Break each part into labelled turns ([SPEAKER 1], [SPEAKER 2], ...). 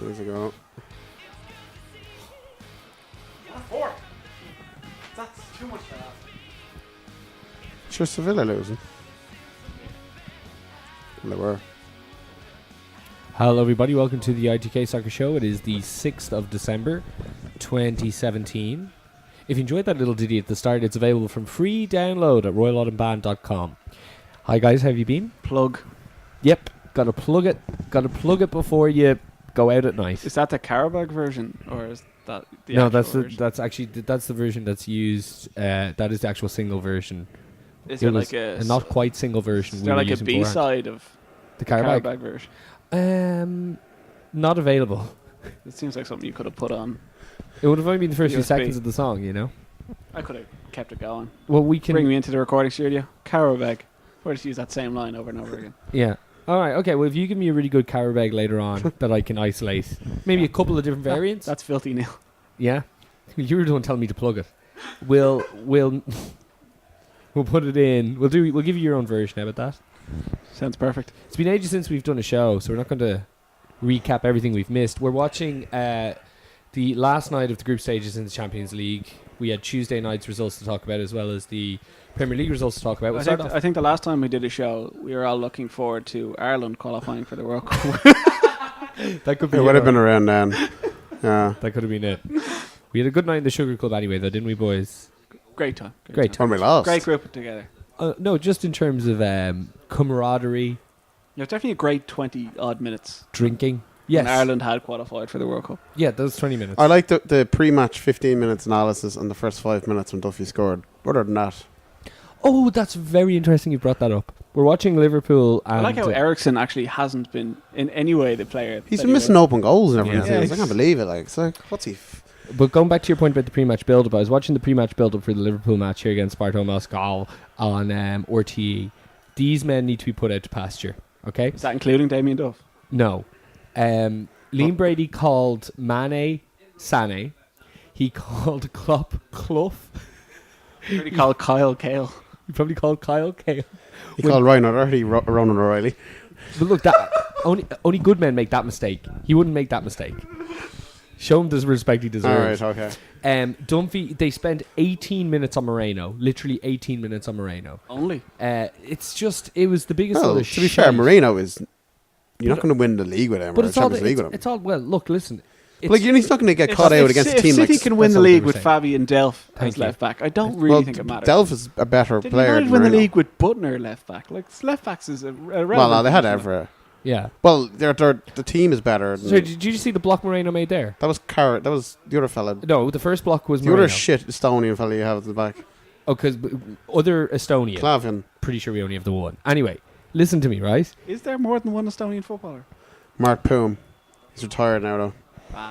[SPEAKER 1] There we go.
[SPEAKER 2] Four. That's too much to ask.
[SPEAKER 1] Sure, Sevilla losing. Well, they were.
[SPEAKER 3] Hello everybody, welcome to the ITK Soccer Show. It is the 6th of December 2017. If you enjoyed that little ditty at the start, it's available from free download at royalautumnband.com. Hi guys, how have you been?
[SPEAKER 2] Plug.
[SPEAKER 3] Yep, gotta plug it before you go out at night.
[SPEAKER 2] Is that the Carabag version, or is that the
[SPEAKER 3] No,
[SPEAKER 2] actual version?
[SPEAKER 3] that's the version that's used. That is the actual single version.
[SPEAKER 2] Is
[SPEAKER 3] It
[SPEAKER 2] there
[SPEAKER 3] was
[SPEAKER 2] like a
[SPEAKER 3] not quite single version.
[SPEAKER 2] Is there like a
[SPEAKER 3] using beforehand.
[SPEAKER 2] B-side of
[SPEAKER 3] The
[SPEAKER 2] the
[SPEAKER 3] Carabag?
[SPEAKER 2] Carabag version?
[SPEAKER 3] Not available.
[SPEAKER 2] It seems like something you could have put on.
[SPEAKER 3] It would have only been the first few
[SPEAKER 2] USB.
[SPEAKER 3] seconds of the song, you know.
[SPEAKER 2] I could have kept it going.
[SPEAKER 3] Well, we can
[SPEAKER 2] Bring me into the recording studio. Carabag. Or just use that same line over and over again.
[SPEAKER 3] Yeah. All right. Okay. Well, if you give me a really good Carabag later on that I can isolate, maybe a couple of different variants.
[SPEAKER 2] That's filthy, Neil.
[SPEAKER 3] Yeah. You were the one telling me to plug it. We'll put it in. We'll give you your own version. How about that?
[SPEAKER 2] Sounds perfect.
[SPEAKER 3] It's been ages since we've done a show, so we're not going to recap everything we've missed. We're watching the last night of the group stages in the Champions League. We had Tuesday night's results to talk about, as well as the Premier League results to talk about.
[SPEAKER 2] I think the last time we did a show, we were all looking forward to Ireland qualifying for the World Cup.
[SPEAKER 3] That could be.
[SPEAKER 1] It would have been around then. Yeah.
[SPEAKER 3] That could have been it. We had a good night in the Sugar Club anyway, though, didn't we, boys?
[SPEAKER 2] Great time.
[SPEAKER 3] Great time.
[SPEAKER 1] When we lost.
[SPEAKER 2] Great group together.
[SPEAKER 3] No, just in terms of camaraderie,
[SPEAKER 2] It was definitely a great 20-odd minutes.
[SPEAKER 3] drinking. Yes.
[SPEAKER 2] When Ireland had qualified for the World Cup.
[SPEAKER 3] Yeah, those 20 minutes.
[SPEAKER 1] I like the pre-match 15 minutes analysis and the first 5 minutes when Duffy scored. Other than that,
[SPEAKER 3] Oh, that's very interesting you brought that up. We're watching Liverpool and...
[SPEAKER 2] I like how Ericsson actually hasn't been in any way the player.
[SPEAKER 1] he's
[SPEAKER 2] that
[SPEAKER 1] been
[SPEAKER 2] he
[SPEAKER 1] missing
[SPEAKER 2] was.
[SPEAKER 1] open goals and everything.
[SPEAKER 2] Yeah.
[SPEAKER 1] I can't believe it. Like, it's like, what's he?
[SPEAKER 3] But going back to your point about the pre-match build-up, I was watching the pre-match build-up for the Liverpool match here against Sparta Moscow on RTE. These men need to be put out to pasture, okay?
[SPEAKER 2] Is that including Damien Duff?
[SPEAKER 3] No. Liam Brady called Mane Sane. He called Klopp Clough.
[SPEAKER 2] He already called Kyle Cale.
[SPEAKER 3] He probably called Kyle Cahill.
[SPEAKER 1] He called Ryan O'Doherty Ronan O'Reilly.
[SPEAKER 3] But look, that only good men make that mistake. He wouldn't make that mistake. Show him the respect he deserves.
[SPEAKER 1] All right, okay.
[SPEAKER 3] Dunphy, they spent 18 minutes on Moreno. Literally 18 minutes on Moreno.
[SPEAKER 2] Only.
[SPEAKER 3] It was the biggest
[SPEAKER 1] Well,
[SPEAKER 3] other
[SPEAKER 1] to be fair,
[SPEAKER 3] shite.
[SPEAKER 1] Moreno is... You're not going to win the league with him
[SPEAKER 3] But
[SPEAKER 1] or the
[SPEAKER 3] it's all,
[SPEAKER 1] Champions League with him.
[SPEAKER 3] it's all, well, look, listen.
[SPEAKER 1] Like, he's not going to get caught out against a team like...
[SPEAKER 2] City can win
[SPEAKER 3] that's
[SPEAKER 2] the
[SPEAKER 3] what they
[SPEAKER 2] league
[SPEAKER 3] were
[SPEAKER 2] with
[SPEAKER 3] saying.
[SPEAKER 2] Fabian Delph
[SPEAKER 3] Thank
[SPEAKER 2] as
[SPEAKER 3] you.
[SPEAKER 2] left back, I don't really think it matters.
[SPEAKER 1] Delph is a better
[SPEAKER 2] Did
[SPEAKER 1] player
[SPEAKER 2] United
[SPEAKER 1] than
[SPEAKER 2] win the
[SPEAKER 1] Moreno.
[SPEAKER 2] league with Butner left back? Like, left backs is a
[SPEAKER 1] Well, no, they had Evra.
[SPEAKER 3] Yeah.
[SPEAKER 1] Well, the team is better.
[SPEAKER 3] So did you see the block Moreno made there?
[SPEAKER 1] That was That was the other fella.
[SPEAKER 3] No, the first block was
[SPEAKER 1] The
[SPEAKER 3] Moreno.
[SPEAKER 1] other shit Estonian fella you have at the back.
[SPEAKER 3] Oh, because other Estonia.
[SPEAKER 1] Clavin.
[SPEAKER 3] Pretty sure we only have the one. Anyway, listen to me, right?
[SPEAKER 2] Is there more than one Estonian footballer?
[SPEAKER 1] Mark Poom. He's retired now, though.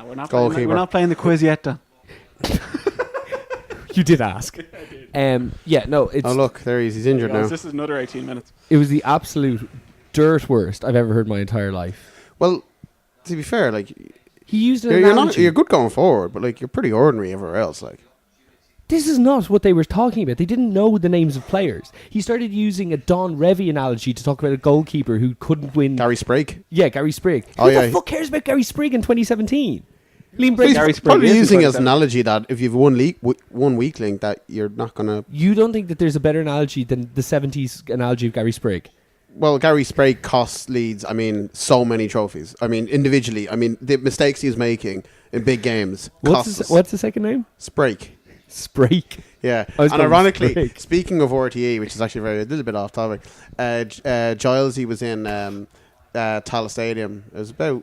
[SPEAKER 2] We're not
[SPEAKER 1] Goalkeeper.
[SPEAKER 2] playing the quiz yet, then.
[SPEAKER 3] You did ask. Yeah, no, it's...
[SPEAKER 1] Oh, look, there he is. He's injured now.
[SPEAKER 2] This is another 18 minutes.
[SPEAKER 3] It was the absolute dirt worst I've ever heard in my entire life.
[SPEAKER 1] Well, to be fair, like...
[SPEAKER 3] He used an
[SPEAKER 1] You're
[SPEAKER 3] analogy.
[SPEAKER 1] you're good going forward, but, like, you're pretty ordinary everywhere else, like...
[SPEAKER 3] This is not what they were talking about. They didn't know the names of players. He started using a Don Revy analogy to talk about a goalkeeper who couldn't win.
[SPEAKER 1] Gary Sprague.
[SPEAKER 3] Yeah, Gary Sprigg.
[SPEAKER 1] Oh,
[SPEAKER 3] Who
[SPEAKER 1] yeah.
[SPEAKER 3] the fuck cares about Gary Sprigg in 2017? Liam Brady.
[SPEAKER 2] Gary
[SPEAKER 1] He's
[SPEAKER 2] Sprague
[SPEAKER 1] probably
[SPEAKER 2] is
[SPEAKER 1] using
[SPEAKER 2] in
[SPEAKER 1] as an analogy that if you've one weak link, that you're not going to...
[SPEAKER 3] You don't think that there's a better analogy than the 70s analogy of Gary Sprigg?
[SPEAKER 1] Well, Gary Sprague costs Leeds, so many trophies. Individually. The mistakes he's making in big games cost us.
[SPEAKER 3] What's the second name?
[SPEAKER 1] Sprague.
[SPEAKER 3] Sprague.
[SPEAKER 1] Yeah,
[SPEAKER 3] I was
[SPEAKER 1] and
[SPEAKER 3] going
[SPEAKER 1] ironically,
[SPEAKER 3] Sprague.
[SPEAKER 1] speaking of RTE, which is actually a little bit off topic, Giles, he was in Tala Stadium. It was about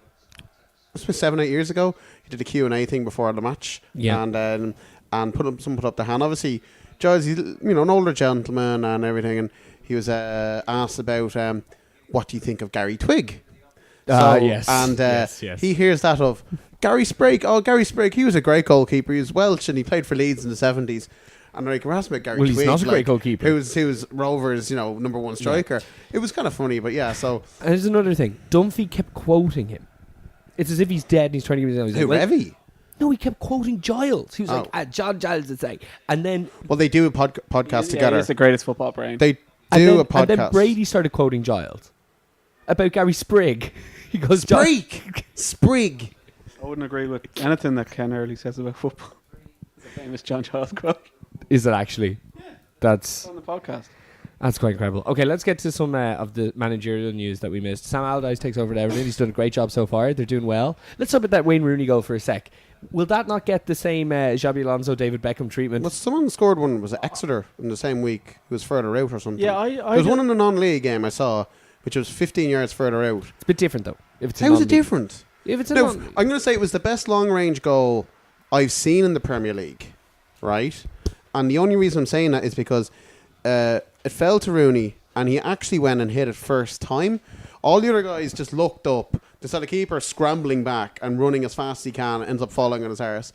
[SPEAKER 1] 7-8 years ago. He did a Q&A thing before the match,
[SPEAKER 3] Yeah.
[SPEAKER 1] and someone put up their hand. Obviously, Giles, he's an older gentleman and everything, and he was asked about what do you think of Gary Twigg?
[SPEAKER 3] Yes.
[SPEAKER 1] And
[SPEAKER 3] Yes.
[SPEAKER 1] he hears that of Gary Sprague. Oh, Gary Sprague, he was a great goalkeeper. He was Welsh and he played for Leeds in the 70s. And like, we're asking about Gary
[SPEAKER 3] Well,
[SPEAKER 1] Twigg.
[SPEAKER 3] he's not a great goalkeeper.
[SPEAKER 1] Who was Rovers, number one striker. It was kind of funny, but yeah, so...
[SPEAKER 3] And there's another thing. Dunphy kept quoting him. It's as if he's dead and he's trying to give his name.
[SPEAKER 1] Who, Revy?
[SPEAKER 3] No, he kept quoting Giles. He was
[SPEAKER 1] Oh.
[SPEAKER 3] like, John Giles would say. And then...
[SPEAKER 1] Well, they do a podcast together.
[SPEAKER 2] He's the greatest football brain.
[SPEAKER 1] They
[SPEAKER 3] And
[SPEAKER 1] do
[SPEAKER 3] then,
[SPEAKER 1] a podcast.
[SPEAKER 3] and then Brady started quoting Giles about Gary Sprigg. He goes,
[SPEAKER 1] Sprague! Sprig!
[SPEAKER 2] I wouldn't agree with anything that Ken Early says about football. It's a famous John Giles quote.
[SPEAKER 3] Is it actually? That's
[SPEAKER 2] On the podcast.
[SPEAKER 3] quite incredible. Okay, let's get to some of the managerial news that we missed. Sam Allardyce takes over at Everton. He's done a great job so far. They're doing well. Let's talk about that Wayne Rooney goal for a sec. Will that not get the same Xabi Alonso, David Beckham treatment?
[SPEAKER 1] Well, someone scored one. Was it Exeter in the same week? Who was further out or something?
[SPEAKER 2] Yeah,
[SPEAKER 1] there was one in the non-league game I saw, which was 15 yards further out.
[SPEAKER 3] It's a bit different though. If it's
[SPEAKER 1] How is it different?
[SPEAKER 3] If it's a
[SPEAKER 1] No,
[SPEAKER 3] non-
[SPEAKER 1] I'm going to say it was the best long-range goal I've seen in the Premier League, right? And the only reason I'm saying that is because it fell to Rooney, and he actually went and hit it first time. All the other guys just looked up. They saw the keeper scrambling back and running as fast as he can, ends up falling on his arse,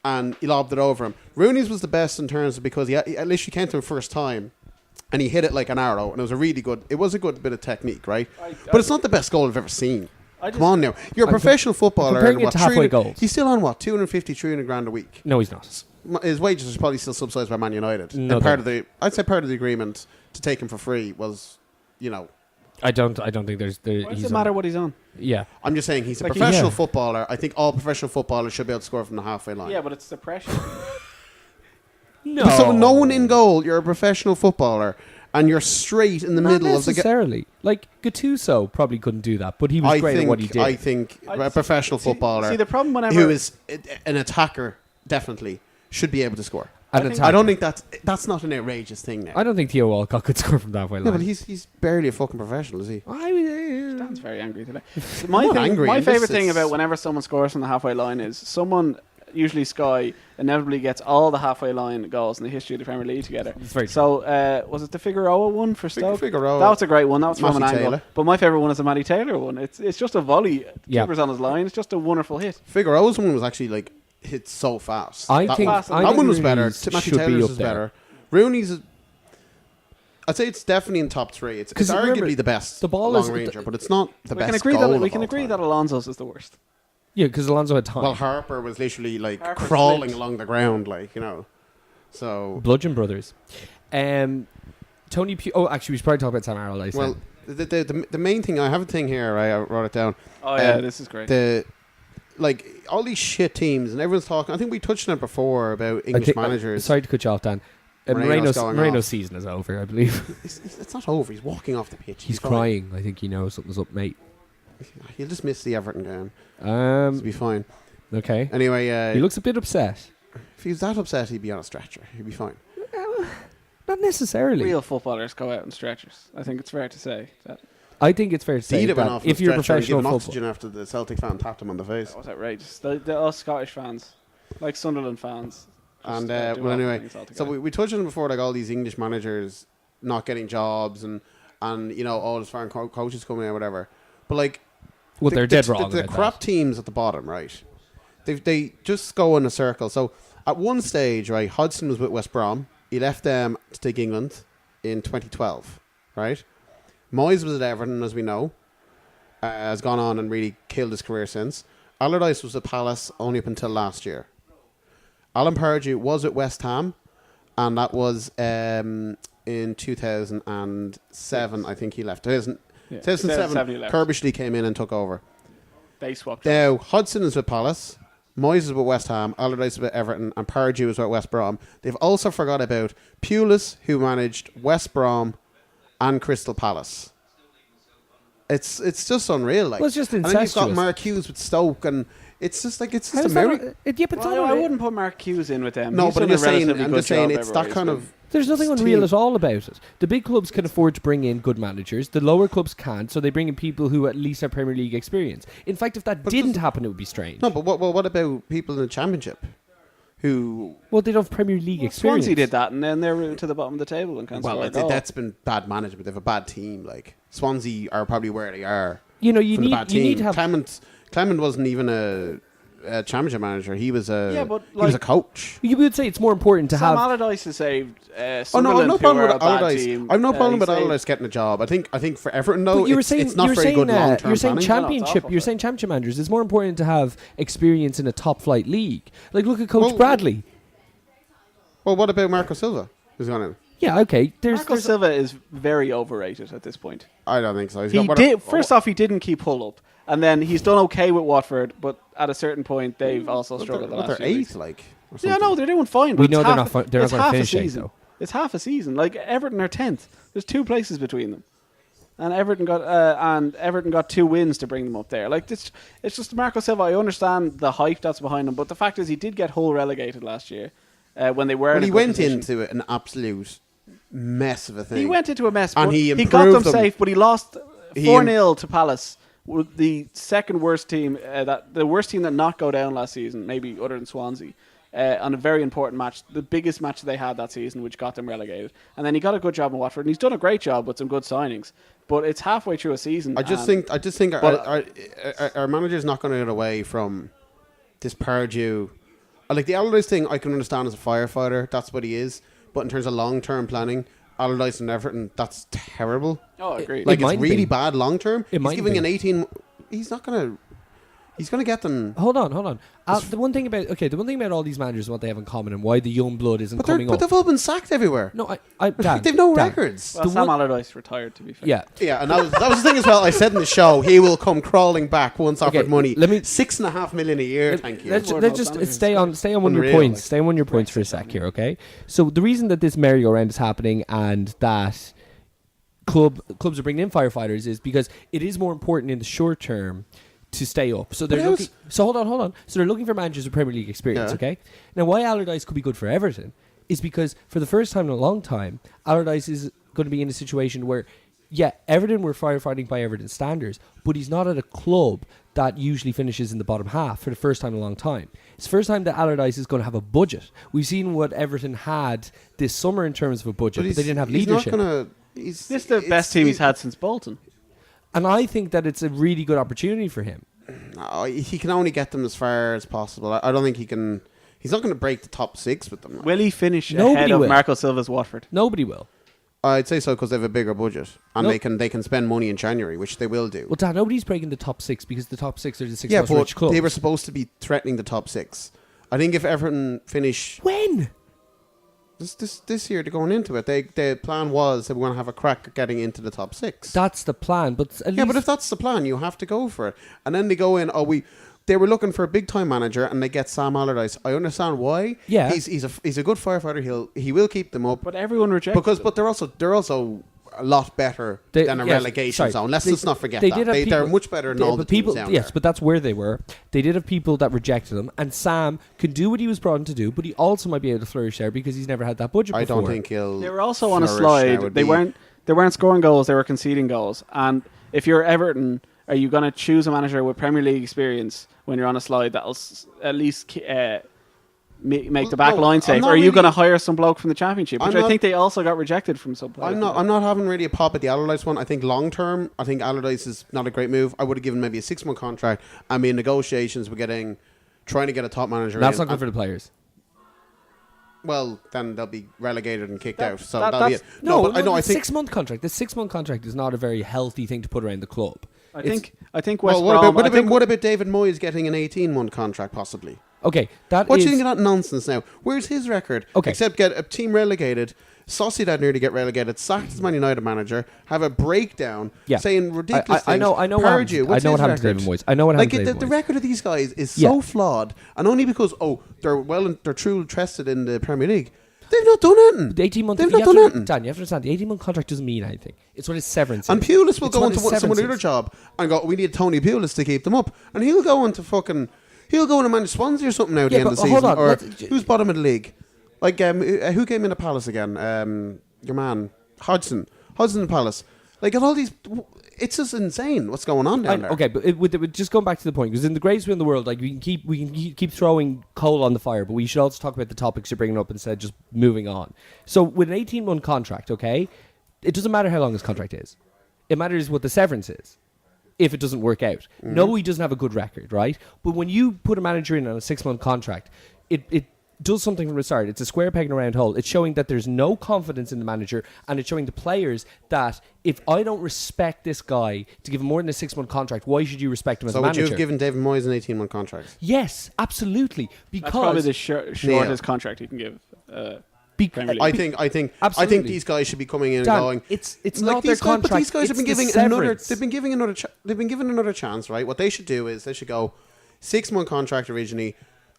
[SPEAKER 1] and he lobbed it over him. Rooney's was the best in terms of because he at least he came to him first time, and he hit it like an arrow, and it was a good bit of technique, right? But it's not the best goal I've ever seen. Come on now. You're a professional footballer.
[SPEAKER 3] comparing it to halfway goals.
[SPEAKER 1] He's still on what, 250, 300 grand a week?
[SPEAKER 3] No, he's not.
[SPEAKER 1] His wages are probably still subsidised by Man United.
[SPEAKER 3] No,
[SPEAKER 1] and I'd say part of the agreement to take him for free was,
[SPEAKER 3] I don't think there's.
[SPEAKER 2] Why does it matter what he's on?
[SPEAKER 3] Yeah.
[SPEAKER 1] I'm just saying he's a
[SPEAKER 2] Like,
[SPEAKER 1] professional footballer. I think all professional footballers should be able to score from the halfway line.
[SPEAKER 2] Yeah, but it's the pressure.
[SPEAKER 3] No.
[SPEAKER 1] So no one in goal. You're a professional footballer, and you're straight in the
[SPEAKER 3] Not
[SPEAKER 1] middle of the.
[SPEAKER 3] necessarily. Like Gattuso probably couldn't do that, but he was great at what he did.
[SPEAKER 1] I think a professional footballer
[SPEAKER 2] See, the problem whenever
[SPEAKER 1] who is an attacker definitely should be able to score.
[SPEAKER 3] An
[SPEAKER 2] I
[SPEAKER 3] attacker.
[SPEAKER 1] I don't think that's not an outrageous thing now.
[SPEAKER 3] I don't think Theo Walcott could score from the halfway line.
[SPEAKER 1] No, but he's barely a fucking professional, is he?
[SPEAKER 2] Dan's very angry today.
[SPEAKER 1] not angry,
[SPEAKER 2] My
[SPEAKER 1] I'm
[SPEAKER 2] favorite
[SPEAKER 1] just-
[SPEAKER 2] thing
[SPEAKER 1] it's-
[SPEAKER 2] about whenever someone scores from the halfway line is someone, usually Sky, inevitably gets all the halfway line goals in the history of the Premier League together.
[SPEAKER 3] It's very
[SPEAKER 2] So, was it the Figueroa one for Stoke?
[SPEAKER 1] Figueroa.
[SPEAKER 2] That was a great one. That was from an
[SPEAKER 1] Matty
[SPEAKER 2] angle.
[SPEAKER 1] Taylor.
[SPEAKER 2] But my favourite one is the Matty Taylor one. It's just a volley.
[SPEAKER 3] Yeah.
[SPEAKER 2] Keeper's on his line. It's just a wonderful hit.
[SPEAKER 1] Figueroa's one was actually like hit so fast.
[SPEAKER 3] I
[SPEAKER 1] that
[SPEAKER 3] think
[SPEAKER 1] one,
[SPEAKER 2] I
[SPEAKER 1] that
[SPEAKER 2] think
[SPEAKER 1] one was better.
[SPEAKER 3] Rooney's
[SPEAKER 1] Matty
[SPEAKER 3] should be
[SPEAKER 1] Taylor's
[SPEAKER 3] up
[SPEAKER 1] was
[SPEAKER 3] there.
[SPEAKER 1] better. Rooney's. I'd say it's definitely in top three. It's
[SPEAKER 3] 'Cause remember,
[SPEAKER 1] arguably the best
[SPEAKER 3] the ball
[SPEAKER 1] long
[SPEAKER 3] is-
[SPEAKER 1] ranger, but it's not the
[SPEAKER 2] We
[SPEAKER 1] best
[SPEAKER 2] can agree
[SPEAKER 1] goal
[SPEAKER 2] that
[SPEAKER 1] of
[SPEAKER 2] we can
[SPEAKER 1] all
[SPEAKER 2] agree
[SPEAKER 1] time.
[SPEAKER 2] that Alonso's is the worst.
[SPEAKER 3] Yeah, because Alonso had time.
[SPEAKER 1] Well, Harper was literally like
[SPEAKER 2] Harper
[SPEAKER 1] crawling
[SPEAKER 2] slipped.
[SPEAKER 1] along the ground, So
[SPEAKER 3] Bludgeon Brothers. Tony Pugh. Oh, actually, we should probably talk about Sam Allardyce.
[SPEAKER 1] well, the main thing I have a thing here. Right, I wrote it down.
[SPEAKER 2] Oh yeah, this is great.
[SPEAKER 1] All these shit teams, and everyone's talking. I think we touched on it before about
[SPEAKER 3] I
[SPEAKER 1] English
[SPEAKER 3] think-
[SPEAKER 1] managers.
[SPEAKER 3] Sorry to cut you off, Dan.
[SPEAKER 1] Moreno's going
[SPEAKER 3] Moreno's
[SPEAKER 1] off.
[SPEAKER 3] season is over, I believe.
[SPEAKER 1] It's not over. He's walking off the pitch.
[SPEAKER 3] He's
[SPEAKER 1] fine.
[SPEAKER 3] crying. I think he knows something's up, mate.
[SPEAKER 1] He'll just miss the Everton game. He'll be fine.
[SPEAKER 3] Okay.
[SPEAKER 1] Anyway,
[SPEAKER 3] He looks a bit upset.
[SPEAKER 1] if he was that upset, he'd be on a stretcher. He'd be fine.
[SPEAKER 3] Not necessarily.
[SPEAKER 2] Real footballers go out on stretchers. I think it's fair to say that.
[SPEAKER 3] I think it's fair to say
[SPEAKER 1] He'd have been
[SPEAKER 3] that
[SPEAKER 1] off
[SPEAKER 3] if
[SPEAKER 1] the
[SPEAKER 3] you're a
[SPEAKER 1] stretcher and
[SPEAKER 3] professional
[SPEAKER 1] given
[SPEAKER 3] footballer,
[SPEAKER 1] oxygen after the Celtic fan tapped him on the face.
[SPEAKER 2] That was outrageous. The us Scottish fans, like Sunderland fans.
[SPEAKER 1] And
[SPEAKER 2] do
[SPEAKER 1] well,
[SPEAKER 2] awful
[SPEAKER 1] anyway,
[SPEAKER 2] things
[SPEAKER 1] so
[SPEAKER 2] altogether.
[SPEAKER 1] we touched on it before, like all these English managers not getting jobs and all these foreign coaches coming out, whatever. But like,
[SPEAKER 3] well, they're dead wrong.
[SPEAKER 1] The
[SPEAKER 3] about
[SPEAKER 1] crap
[SPEAKER 3] that.
[SPEAKER 1] teams at the bottom, right? They just go in a circle. So at one stage, right, Hodgson was with West Brom. He left them to take England in 2012, right? Moyes was at Everton, as we know. Has gone on and really killed his career since. Allardyce was at Palace only up until last year. Alan Pardew was at West Ham, and that was in 2007, I think he left. 2007,
[SPEAKER 2] he left.
[SPEAKER 1] Kirbishley came in and took over.
[SPEAKER 2] They swapped.
[SPEAKER 1] Now, Hudson is with Palace, Moyes is with West Ham, Allardyce is with Everton, and Pardew is with West Brom. They've also forgot about Pulis, who managed West Brom and Crystal Palace. It's just unreal. Like.
[SPEAKER 3] Well, it's just
[SPEAKER 1] And then you've got
[SPEAKER 3] incestuous.
[SPEAKER 1] Mark Hughes with Stoke, and it's just
[SPEAKER 3] How
[SPEAKER 1] a
[SPEAKER 3] is that
[SPEAKER 1] merry.
[SPEAKER 3] not- yeah, but it's
[SPEAKER 2] Well,
[SPEAKER 3] not
[SPEAKER 2] I
[SPEAKER 3] unreal.
[SPEAKER 2] wouldn't put Mark Hughes in with them.
[SPEAKER 1] No,
[SPEAKER 2] He's
[SPEAKER 1] but I'm
[SPEAKER 2] done a
[SPEAKER 1] just saying.
[SPEAKER 2] relatively
[SPEAKER 1] I'm
[SPEAKER 2] good
[SPEAKER 1] just saying
[SPEAKER 2] job
[SPEAKER 1] it's
[SPEAKER 2] everywhere
[SPEAKER 1] that
[SPEAKER 2] he's
[SPEAKER 1] kind
[SPEAKER 2] been.
[SPEAKER 1] of.
[SPEAKER 3] There's nothing
[SPEAKER 1] It's
[SPEAKER 3] unreal
[SPEAKER 1] team.
[SPEAKER 3] at all about it. The big clubs can afford to bring in good managers. The lower clubs can't, so they bring in people who at least have Premier League experience. In fact, if that
[SPEAKER 1] But
[SPEAKER 3] didn't
[SPEAKER 1] does-
[SPEAKER 3] happen, it would be strange.
[SPEAKER 1] No, but what about people in the Championship who?
[SPEAKER 3] Well, they'd have Premier League experience.
[SPEAKER 2] Swansea did that, and then they're to the bottom of the table and can't
[SPEAKER 1] Well,
[SPEAKER 2] score a goal.
[SPEAKER 1] that's been bad management. They have a bad team. Like Swansea are probably where they are.
[SPEAKER 3] You know, you
[SPEAKER 1] from the bad team.
[SPEAKER 3] need to have.
[SPEAKER 1] Clement wasn't even a Championship manager. He was a
[SPEAKER 2] Yeah, but,
[SPEAKER 1] he was a
[SPEAKER 2] like-
[SPEAKER 1] coach.
[SPEAKER 3] You would say it's more important to
[SPEAKER 2] Sam
[SPEAKER 3] have.
[SPEAKER 2] Allardyce has saved
[SPEAKER 1] Oh no, I've
[SPEAKER 2] Sunderland,
[SPEAKER 1] no problem
[SPEAKER 2] who
[SPEAKER 1] with
[SPEAKER 2] are a bad
[SPEAKER 1] Allardyce.
[SPEAKER 2] team.
[SPEAKER 1] I've no problem
[SPEAKER 2] he
[SPEAKER 1] with
[SPEAKER 2] saved-
[SPEAKER 1] Allardyce getting a job. I think for Everton though,
[SPEAKER 3] But you were
[SPEAKER 1] it's,
[SPEAKER 3] saying
[SPEAKER 1] it's not
[SPEAKER 3] you were
[SPEAKER 1] very
[SPEAKER 3] saying
[SPEAKER 1] good long term
[SPEAKER 3] you're saying
[SPEAKER 1] planning.
[SPEAKER 3] championship.
[SPEAKER 2] awful,
[SPEAKER 3] You're
[SPEAKER 2] but-
[SPEAKER 3] saying championship managers. It's more important to have experience in a top flight league. Like look at Coach
[SPEAKER 1] Well,
[SPEAKER 3] Bradley.
[SPEAKER 1] Well, what about Marco Silva? Who's gone in?
[SPEAKER 3] Yeah, okay.
[SPEAKER 2] Marco Silva is very overrated at this point.
[SPEAKER 1] I don't think so.
[SPEAKER 2] First off, he didn't keep Hull up, and then he's done okay with Watford, but at a certain point, they've also struggled.
[SPEAKER 1] They're
[SPEAKER 2] few weeks.
[SPEAKER 1] eighth, like. Or
[SPEAKER 2] Yeah,
[SPEAKER 1] something.
[SPEAKER 2] no, they're doing fine.
[SPEAKER 3] We
[SPEAKER 2] but
[SPEAKER 3] know
[SPEAKER 2] it's
[SPEAKER 3] they're
[SPEAKER 2] half-
[SPEAKER 3] not. They're not
[SPEAKER 2] it's
[SPEAKER 3] going to
[SPEAKER 2] half a
[SPEAKER 3] finish eighth,
[SPEAKER 2] season.
[SPEAKER 3] though.
[SPEAKER 2] It's half a season. Like Everton are 10th. There's 2 places between them, and Everton got 2 wins to bring them up there. Like this, it's just Marco Silva. I understand the hype that's behind him, but the fact is he did get Hull relegated last year when they were.
[SPEAKER 1] Well,
[SPEAKER 2] in a
[SPEAKER 1] he
[SPEAKER 2] good
[SPEAKER 1] went
[SPEAKER 2] position.
[SPEAKER 1] into an absolute mess of a thing.
[SPEAKER 2] He went into a mess,
[SPEAKER 1] And
[SPEAKER 2] but
[SPEAKER 1] he
[SPEAKER 2] he got them
[SPEAKER 1] improved them.
[SPEAKER 2] safe. But he lost
[SPEAKER 1] He
[SPEAKER 2] 4-0 to Palace, the second worst team, the worst team that not go down last season, maybe other than Swansea. On a very important match, the biggest match they had that season, which got them relegated. And then he got a good job in Watford, and he's done a great job with some good signings. But it's halfway through a season.
[SPEAKER 1] I just think
[SPEAKER 2] but-
[SPEAKER 1] our manager's not going to get away from this Pardew. Like the Allardyce thing, I can understand as a firefighter. That's what he is. But in terms of long-term planning, Allardyce and Everton, that's terrible.
[SPEAKER 2] Oh, I agree.
[SPEAKER 1] Like
[SPEAKER 3] It
[SPEAKER 1] it's
[SPEAKER 3] might
[SPEAKER 1] really
[SPEAKER 3] be.
[SPEAKER 1] bad long-term.
[SPEAKER 3] It
[SPEAKER 1] He's
[SPEAKER 3] might
[SPEAKER 1] giving
[SPEAKER 3] be.
[SPEAKER 1] an 18. He's not going to. He's going to get them.
[SPEAKER 3] Hold on. The one thing about all these managers, and what they have in common, and why the young blood isn't
[SPEAKER 1] But
[SPEAKER 3] coming up.
[SPEAKER 1] they've all been sacked everywhere.
[SPEAKER 3] No, Dan,
[SPEAKER 1] They've no
[SPEAKER 3] Dan,
[SPEAKER 1] records.
[SPEAKER 2] well,
[SPEAKER 3] the
[SPEAKER 2] Sam
[SPEAKER 3] one-
[SPEAKER 2] Allardyce retired, to be fair.
[SPEAKER 3] Yeah.
[SPEAKER 1] Yeah, and that was the thing as well. I said in the show, he will come crawling back once offered
[SPEAKER 3] Okay,
[SPEAKER 1] money.
[SPEAKER 3] let me-
[SPEAKER 1] $6.5 million a year. Thank you.
[SPEAKER 3] Let's
[SPEAKER 2] More
[SPEAKER 3] let's
[SPEAKER 2] than
[SPEAKER 3] just
[SPEAKER 2] most
[SPEAKER 3] stay on one of your
[SPEAKER 1] Unreal,
[SPEAKER 3] points.
[SPEAKER 1] like.
[SPEAKER 3] Stay on one of your points for a sec here, okay? So the reason that this merry-go-round is happening and that clubs are bringing in firefighters is because it is more important in the short term to stay up. So they're
[SPEAKER 1] But
[SPEAKER 3] looking. So hold on. So they're looking for managers with Premier League experience.
[SPEAKER 1] Yeah.
[SPEAKER 3] Okay. Now, why Allardyce could be good for Everton is because for the first time in a long time, Allardyce is going to be in a situation where, yeah, Everton were firefighting by Everton standards, but he's not at a club that usually finishes in the bottom half for the first time in a long time. It's the first time that Allardyce is going to have a budget. We've seen what Everton had this summer in terms of a budget, but they didn't have leadership.
[SPEAKER 2] This is the best team he's had since Bolton.
[SPEAKER 3] And I think that it's a really good opportunity for him.
[SPEAKER 1] No, he can only get them as far as possible. I don't think he can. He's not going to break the top 6 with them.
[SPEAKER 2] Will he finish
[SPEAKER 3] Nobody
[SPEAKER 2] ahead of
[SPEAKER 3] will.
[SPEAKER 2] Marco Silva's Watford?
[SPEAKER 3] Nobody will.
[SPEAKER 1] I'd say so because they have a bigger budget and
[SPEAKER 3] No.
[SPEAKER 1] they can spend money in January, which they will do.
[SPEAKER 3] Well, Dan, nobody's breaking the top 6 because the top 6 are the 6
[SPEAKER 1] Yeah,
[SPEAKER 3] most
[SPEAKER 1] but
[SPEAKER 3] rich clubs.
[SPEAKER 1] they were supposed to be threatening the top 6. I think if Everton finish
[SPEAKER 3] When?
[SPEAKER 1] this year, they're going into it. The plan was they were going to have a crack at getting into the top 6.
[SPEAKER 3] That's the plan. But at
[SPEAKER 1] Yeah,
[SPEAKER 3] least
[SPEAKER 1] but if that's the plan, you have to go for it. And then they go in. They were looking for a big time manager, and they get Sam Allardyce. I understand why.
[SPEAKER 3] Yeah.
[SPEAKER 1] he's a good firefighter. He will keep them up.
[SPEAKER 2] But everyone rejected him.
[SPEAKER 1] But they're also a lot better than a relegation zone. Let's not forget that. They're much better than all the teams down
[SPEAKER 3] Yes,
[SPEAKER 1] there.
[SPEAKER 3] but that's where they were. They did have people that rejected him, and Sam can do what he was brought in to do, but he also might be able to flourish there because he's never had that budget
[SPEAKER 1] I
[SPEAKER 3] before.
[SPEAKER 1] don't think he'll.
[SPEAKER 2] They were also on a
[SPEAKER 1] flourish now.
[SPEAKER 2] slide.
[SPEAKER 1] Would
[SPEAKER 2] They
[SPEAKER 1] be-
[SPEAKER 2] weren't scoring goals. They were conceding goals. And if you're Everton, are you going to choose a manager with Premier League experience when you're on a slide that'll at least make the back
[SPEAKER 1] no,
[SPEAKER 2] line
[SPEAKER 1] I'm
[SPEAKER 2] safe?
[SPEAKER 1] not
[SPEAKER 2] Or are you
[SPEAKER 1] really-
[SPEAKER 2] going to hire some bloke from the Championship, which
[SPEAKER 1] I'm
[SPEAKER 2] I
[SPEAKER 1] not-
[SPEAKER 2] think they also got rejected from some players.
[SPEAKER 1] I'm not having really a pop at the Allardyce one. I think long term, I think Allardyce is not a great move. I would have given maybe a 6-month contract. I mean, negotiations with trying to get a top manager.
[SPEAKER 3] That's
[SPEAKER 1] in.
[SPEAKER 3] not good for the players.
[SPEAKER 1] Well, then they'll be relegated and kicked
[SPEAKER 2] That-
[SPEAKER 1] out. So
[SPEAKER 2] that-
[SPEAKER 1] that'll be it.
[SPEAKER 2] that's-
[SPEAKER 3] No,
[SPEAKER 1] but I know. I
[SPEAKER 3] the
[SPEAKER 1] think.
[SPEAKER 3] 6-month contract. The 6-month contract is not a very healthy thing to put around the club.
[SPEAKER 2] I
[SPEAKER 3] It's-
[SPEAKER 2] think West
[SPEAKER 1] Well, what
[SPEAKER 2] Brom.
[SPEAKER 1] about, what about David Moyes getting an 18-month contract possibly?
[SPEAKER 3] Okay, that
[SPEAKER 1] What do
[SPEAKER 3] is.
[SPEAKER 1] you think of that nonsense now? Where's his record?
[SPEAKER 3] Okay.
[SPEAKER 1] Except get a team relegated. Sociedad nearly get relegated. Sacked as Man United manager. Have a breakdown.
[SPEAKER 3] Yeah.
[SPEAKER 1] Saying ridiculous
[SPEAKER 3] I
[SPEAKER 1] thing.
[SPEAKER 3] know. I know what happened.
[SPEAKER 1] Pardew,
[SPEAKER 3] I
[SPEAKER 1] what's
[SPEAKER 3] know what
[SPEAKER 1] his
[SPEAKER 3] happened to
[SPEAKER 1] record?
[SPEAKER 3] David Moyes. I know what happened to
[SPEAKER 1] Like
[SPEAKER 3] David
[SPEAKER 1] the
[SPEAKER 3] Moyes.
[SPEAKER 1] record of these guys is
[SPEAKER 3] Yeah.
[SPEAKER 1] so flawed, and only because they're truly interested in the Premier League. They've not done anything.
[SPEAKER 3] The 18-month.
[SPEAKER 1] They've not done anything.
[SPEAKER 3] Dan, you have to understand. The 18-month contract doesn't mean anything. It's what his severance.
[SPEAKER 1] And
[SPEAKER 3] is.
[SPEAKER 1] Pulis will
[SPEAKER 3] It's
[SPEAKER 1] go
[SPEAKER 3] what
[SPEAKER 1] into
[SPEAKER 3] his
[SPEAKER 1] some
[SPEAKER 3] severance
[SPEAKER 1] other
[SPEAKER 3] is.
[SPEAKER 1] job and go, we need Tony Pulis to keep them up. And he'll go into he'll go into manage Swansea or something now at the
[SPEAKER 3] Yeah,
[SPEAKER 1] end of the
[SPEAKER 3] but hold
[SPEAKER 1] season.
[SPEAKER 3] on,
[SPEAKER 1] Or
[SPEAKER 3] let's-
[SPEAKER 1] who's bottom of the league? Like, who came into Palace again? Your man, Hodgson in Palace. Like, at all these, it's just insane what's going on down there.
[SPEAKER 3] Okay, but with just going back to the point, because in the greatest way in the world, like we can keep throwing coal on the fire, but we should also talk about the topics you're bringing up instead of just moving on. So with an 18-month contract, okay, it doesn't matter how long his contract is. It matters what the severance is. If it doesn't work out, no, he doesn't have a good record, right? But when you put a manager in on a 6-month contract, it does something from the start. It's a square peg in a round hole. It's showing that there's no confidence in the manager, and it's showing the players that if I don't respect this guy to give him more than a 6-month contract, why should you respect him as
[SPEAKER 1] So
[SPEAKER 3] a
[SPEAKER 1] would
[SPEAKER 3] manager?
[SPEAKER 1] you have given David Moyes an 18-month contract?
[SPEAKER 3] Yes, absolutely.
[SPEAKER 2] That's probably
[SPEAKER 3] Because
[SPEAKER 2] the shortest contract you can give. Premier League.
[SPEAKER 1] I think
[SPEAKER 3] Absolutely.
[SPEAKER 1] these guys should be coming in
[SPEAKER 3] Dan,
[SPEAKER 1] and going.
[SPEAKER 3] it's
[SPEAKER 1] like
[SPEAKER 3] not their
[SPEAKER 1] these guys,
[SPEAKER 3] contract.
[SPEAKER 1] but these guys have
[SPEAKER 3] it's
[SPEAKER 1] been
[SPEAKER 3] the
[SPEAKER 1] giving another.
[SPEAKER 3] severance.
[SPEAKER 1] They've been given another chance, right? What they should do is they should go 6-month contract originally.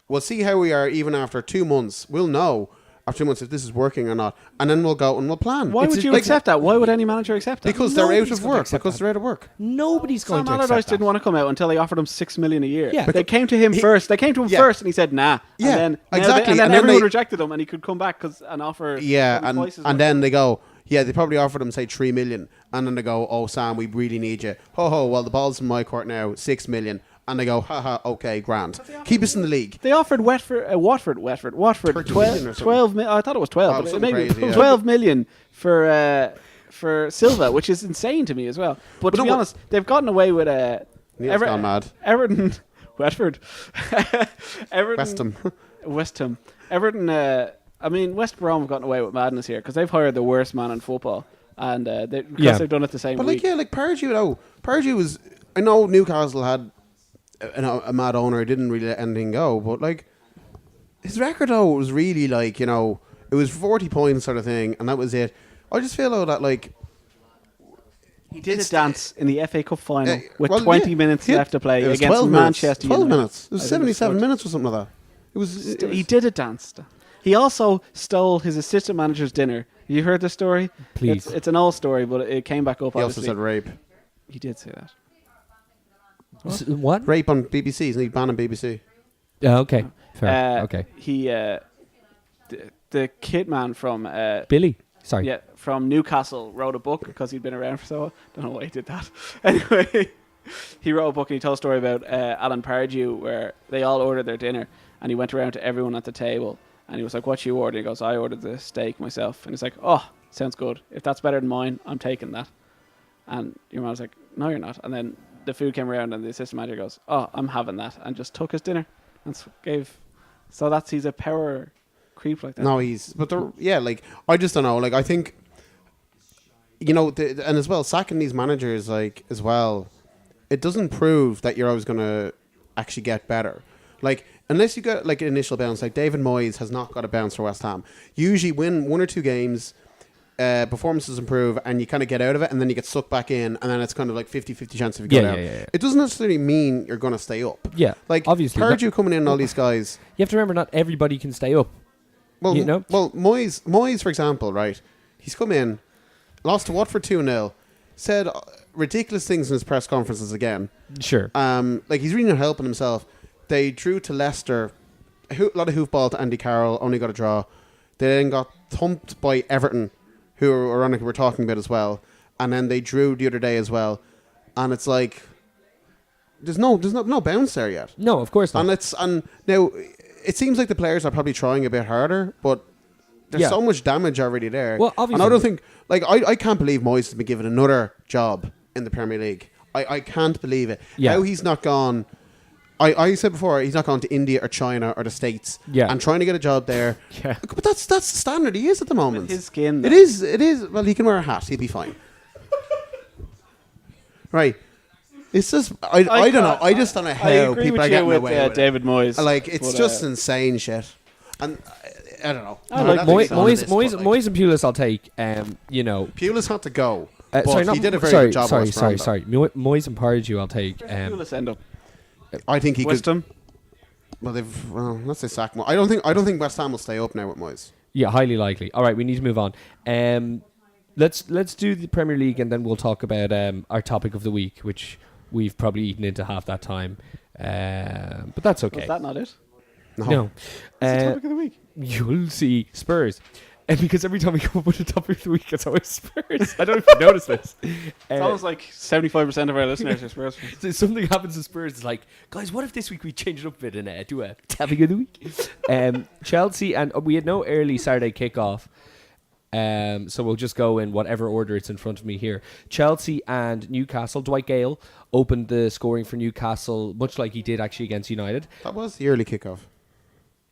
[SPEAKER 1] We'll see how we are even after 2 months. We'll know after 2 months if this is working or not, and then we'll go and we'll plan.
[SPEAKER 2] Why would you accept that? Why would any manager accept that?
[SPEAKER 1] Because they're out
[SPEAKER 3] Nobody's
[SPEAKER 1] of
[SPEAKER 3] gonna
[SPEAKER 1] work.
[SPEAKER 3] accept
[SPEAKER 1] Because
[SPEAKER 3] that.
[SPEAKER 1] they're out of work.
[SPEAKER 3] Nobody's going
[SPEAKER 2] Sam
[SPEAKER 3] to
[SPEAKER 2] Allardyce
[SPEAKER 3] accept
[SPEAKER 2] didn't
[SPEAKER 3] that.
[SPEAKER 2] want to come out until they offered him $6 million a year.
[SPEAKER 1] Yeah.
[SPEAKER 2] They came to him first. They came to him
[SPEAKER 1] Yeah.
[SPEAKER 2] first, and he said nah.
[SPEAKER 1] Yeah,
[SPEAKER 2] and then,
[SPEAKER 1] exactly.
[SPEAKER 2] And then
[SPEAKER 1] And then
[SPEAKER 2] everyone
[SPEAKER 1] they-
[SPEAKER 2] rejected him, and he could come back because an offer.
[SPEAKER 1] Yeah,
[SPEAKER 2] probably twice as much.
[SPEAKER 1] and then they go, yeah, they probably offered him say 3 million, and then they go, oh Sam, we really need you. Well the ball's in my court now, 6 million, and they go, haha, okay, grand, keep us in the league.
[SPEAKER 2] They offered Watford
[SPEAKER 1] 30 million or
[SPEAKER 2] 12 million. I thought it was 12.
[SPEAKER 1] Oh,
[SPEAKER 2] but
[SPEAKER 1] something
[SPEAKER 2] maybe
[SPEAKER 1] crazy, yeah.
[SPEAKER 2] 12 million for Silva, which is insane to me as well. But to
[SPEAKER 1] no,
[SPEAKER 2] be honest, they've gotten away with
[SPEAKER 1] Neil's gone mad.
[SPEAKER 2] Everton, Watford,
[SPEAKER 1] West
[SPEAKER 2] Everton,
[SPEAKER 1] Ham.
[SPEAKER 2] West Ham, Everton. I mean, West Brom have gotten away with madness here because they've hired the worst man in football, and because they've done it the same
[SPEAKER 1] But
[SPEAKER 2] week.
[SPEAKER 1] Pardew though, Pardew was, I know Newcastle had a mad owner, didn't really let anything go, but like his record though was really like, it was 40 points sort of thing, and that was it. I just feel though that like
[SPEAKER 2] He did a dance in the FA Cup final with
[SPEAKER 1] well,
[SPEAKER 2] 20
[SPEAKER 1] yeah,
[SPEAKER 2] minutes
[SPEAKER 1] he had-
[SPEAKER 2] left to play
[SPEAKER 1] it was
[SPEAKER 2] against
[SPEAKER 1] 12 minutes,
[SPEAKER 2] Manchester
[SPEAKER 1] 12
[SPEAKER 2] United.
[SPEAKER 1] minutes. It was
[SPEAKER 2] I think
[SPEAKER 1] 77
[SPEAKER 2] it
[SPEAKER 1] minutes or something like that. It was.
[SPEAKER 2] He did a dance. He also stole his assistant manager's dinner. You heard the story?
[SPEAKER 3] Please.
[SPEAKER 2] It's an old story, but it came back up.
[SPEAKER 1] He also
[SPEAKER 2] Obviously,
[SPEAKER 1] said rape.
[SPEAKER 2] he did say that.
[SPEAKER 3] What?
[SPEAKER 1] Rape on BBC, isn't he? Ban on BBC.
[SPEAKER 3] Yeah, okay. Fair. Okay.
[SPEAKER 2] He, the kid man from
[SPEAKER 3] Billy. Sorry.
[SPEAKER 2] yeah, from Newcastle wrote a book because he'd been around for so. Don't know why he did that. Anyway, he wrote a book and he told a story about Alan Pardew where they all ordered their dinner and he went around to everyone at the table and he was like, "What you ordered?" He goes, "I ordered the steak myself." And he's like, "Oh, sounds good. If that's better than mine, I'm taking that." And your man was like, "No, you're not." And then the food came around and the assistant manager goes, "Oh, I'm having that," and just took his dinner and gave. So he's a power creep like that.
[SPEAKER 1] No, like I just don't know. Like I think, and as well, sacking these managers like as well, it doesn't prove that you're always going to actually get better. Like unless you get like an initial bounce, like David Moyes has not got a bounce for West Ham. Usually win 1 or 2 games, performances improve, and you kind of get out of it, and then you get sucked back in, and then it's kind of like 50-50 chance if you go down.
[SPEAKER 3] Yeah.
[SPEAKER 1] It doesn't necessarily mean you're going to stay up.
[SPEAKER 3] Yeah.
[SPEAKER 1] Like
[SPEAKER 3] Obviously.
[SPEAKER 1] Pardew coming in and all these guys.
[SPEAKER 3] You have to remember, not everybody can stay up.
[SPEAKER 1] Well,
[SPEAKER 3] Well,
[SPEAKER 1] Moyes, for example, right? He's come in, lost to Watford 2-0, said ridiculous things in his press conferences again.
[SPEAKER 3] Sure.
[SPEAKER 1] Like he's really not helping himself. They drew to Leicester, a lot of hoofball to Andy Carroll, only got a draw. They then got thumped by Everton, who ironically we're talking about as well, and then they drew the other day as well. And it's like there's no bounce there yet.
[SPEAKER 3] No, of course not.
[SPEAKER 1] And now it seems like the players are probably trying a bit harder, but there's so much damage already there.
[SPEAKER 3] Well, obviously.
[SPEAKER 1] And I don't think, like, I can't believe Moyes has been given another job in the Premier League. I can't believe it.
[SPEAKER 3] Yeah.
[SPEAKER 1] How he's not gone. I said before, he's not gone to India or China or the States and trying to get a job there.
[SPEAKER 3] Yeah.
[SPEAKER 1] But that's the standard he is at the moment.
[SPEAKER 2] With his skin,
[SPEAKER 1] It is. Well, he can wear a hat. He'll be fine. Right. It's just, I don't know. I just don't know
[SPEAKER 2] I
[SPEAKER 1] how
[SPEAKER 2] agree
[SPEAKER 1] people
[SPEAKER 2] with
[SPEAKER 1] are
[SPEAKER 2] you
[SPEAKER 1] getting
[SPEAKER 2] with
[SPEAKER 1] away with it.
[SPEAKER 2] David Moyes.
[SPEAKER 1] Like, it's
[SPEAKER 2] but,
[SPEAKER 1] just insane shit. And I don't know.
[SPEAKER 2] I like
[SPEAKER 1] That's
[SPEAKER 3] Moyes,
[SPEAKER 1] exciting, this,
[SPEAKER 3] Moyes,
[SPEAKER 1] but, like,
[SPEAKER 3] Moyes and Pulis, I'll take.
[SPEAKER 1] Pulis had to go. But
[SPEAKER 3] Sorry,
[SPEAKER 1] he did a very good job.
[SPEAKER 3] Sorry,
[SPEAKER 1] at West Brom,
[SPEAKER 3] sorry. Moyes and Pardew, I'll take.
[SPEAKER 2] Pulis end up
[SPEAKER 1] though. I think he
[SPEAKER 2] West
[SPEAKER 1] could.
[SPEAKER 2] Ham.
[SPEAKER 1] Well, let's say sack Moyes. I don't think West Ham will stay up now with Moyes.
[SPEAKER 3] Yeah, highly likely. All right, we need to move on. Let's do the Premier League, and then we'll talk about our topic of the week, which we've probably eaten into half that time. But that's okay.
[SPEAKER 2] Was that not it?
[SPEAKER 3] No.
[SPEAKER 2] It's the topic of the week.
[SPEAKER 3] You'll see Spurs. And because every time we come up with a topic of the week, it's always Spurs. I don't know if you noticed this.
[SPEAKER 2] It's almost like 75% of our listeners are Spurs fans.
[SPEAKER 3] So something happens to Spurs. It's like, guys, what if this week we change it up a bit and do a topic of the week? Chelsea, and we had no early Saturday kickoff. So we'll just go in whatever order it's in front of me here. Chelsea and Newcastle. Dwight Gale opened the scoring for Newcastle, much like he did actually against United.
[SPEAKER 1] That was the early kickoff.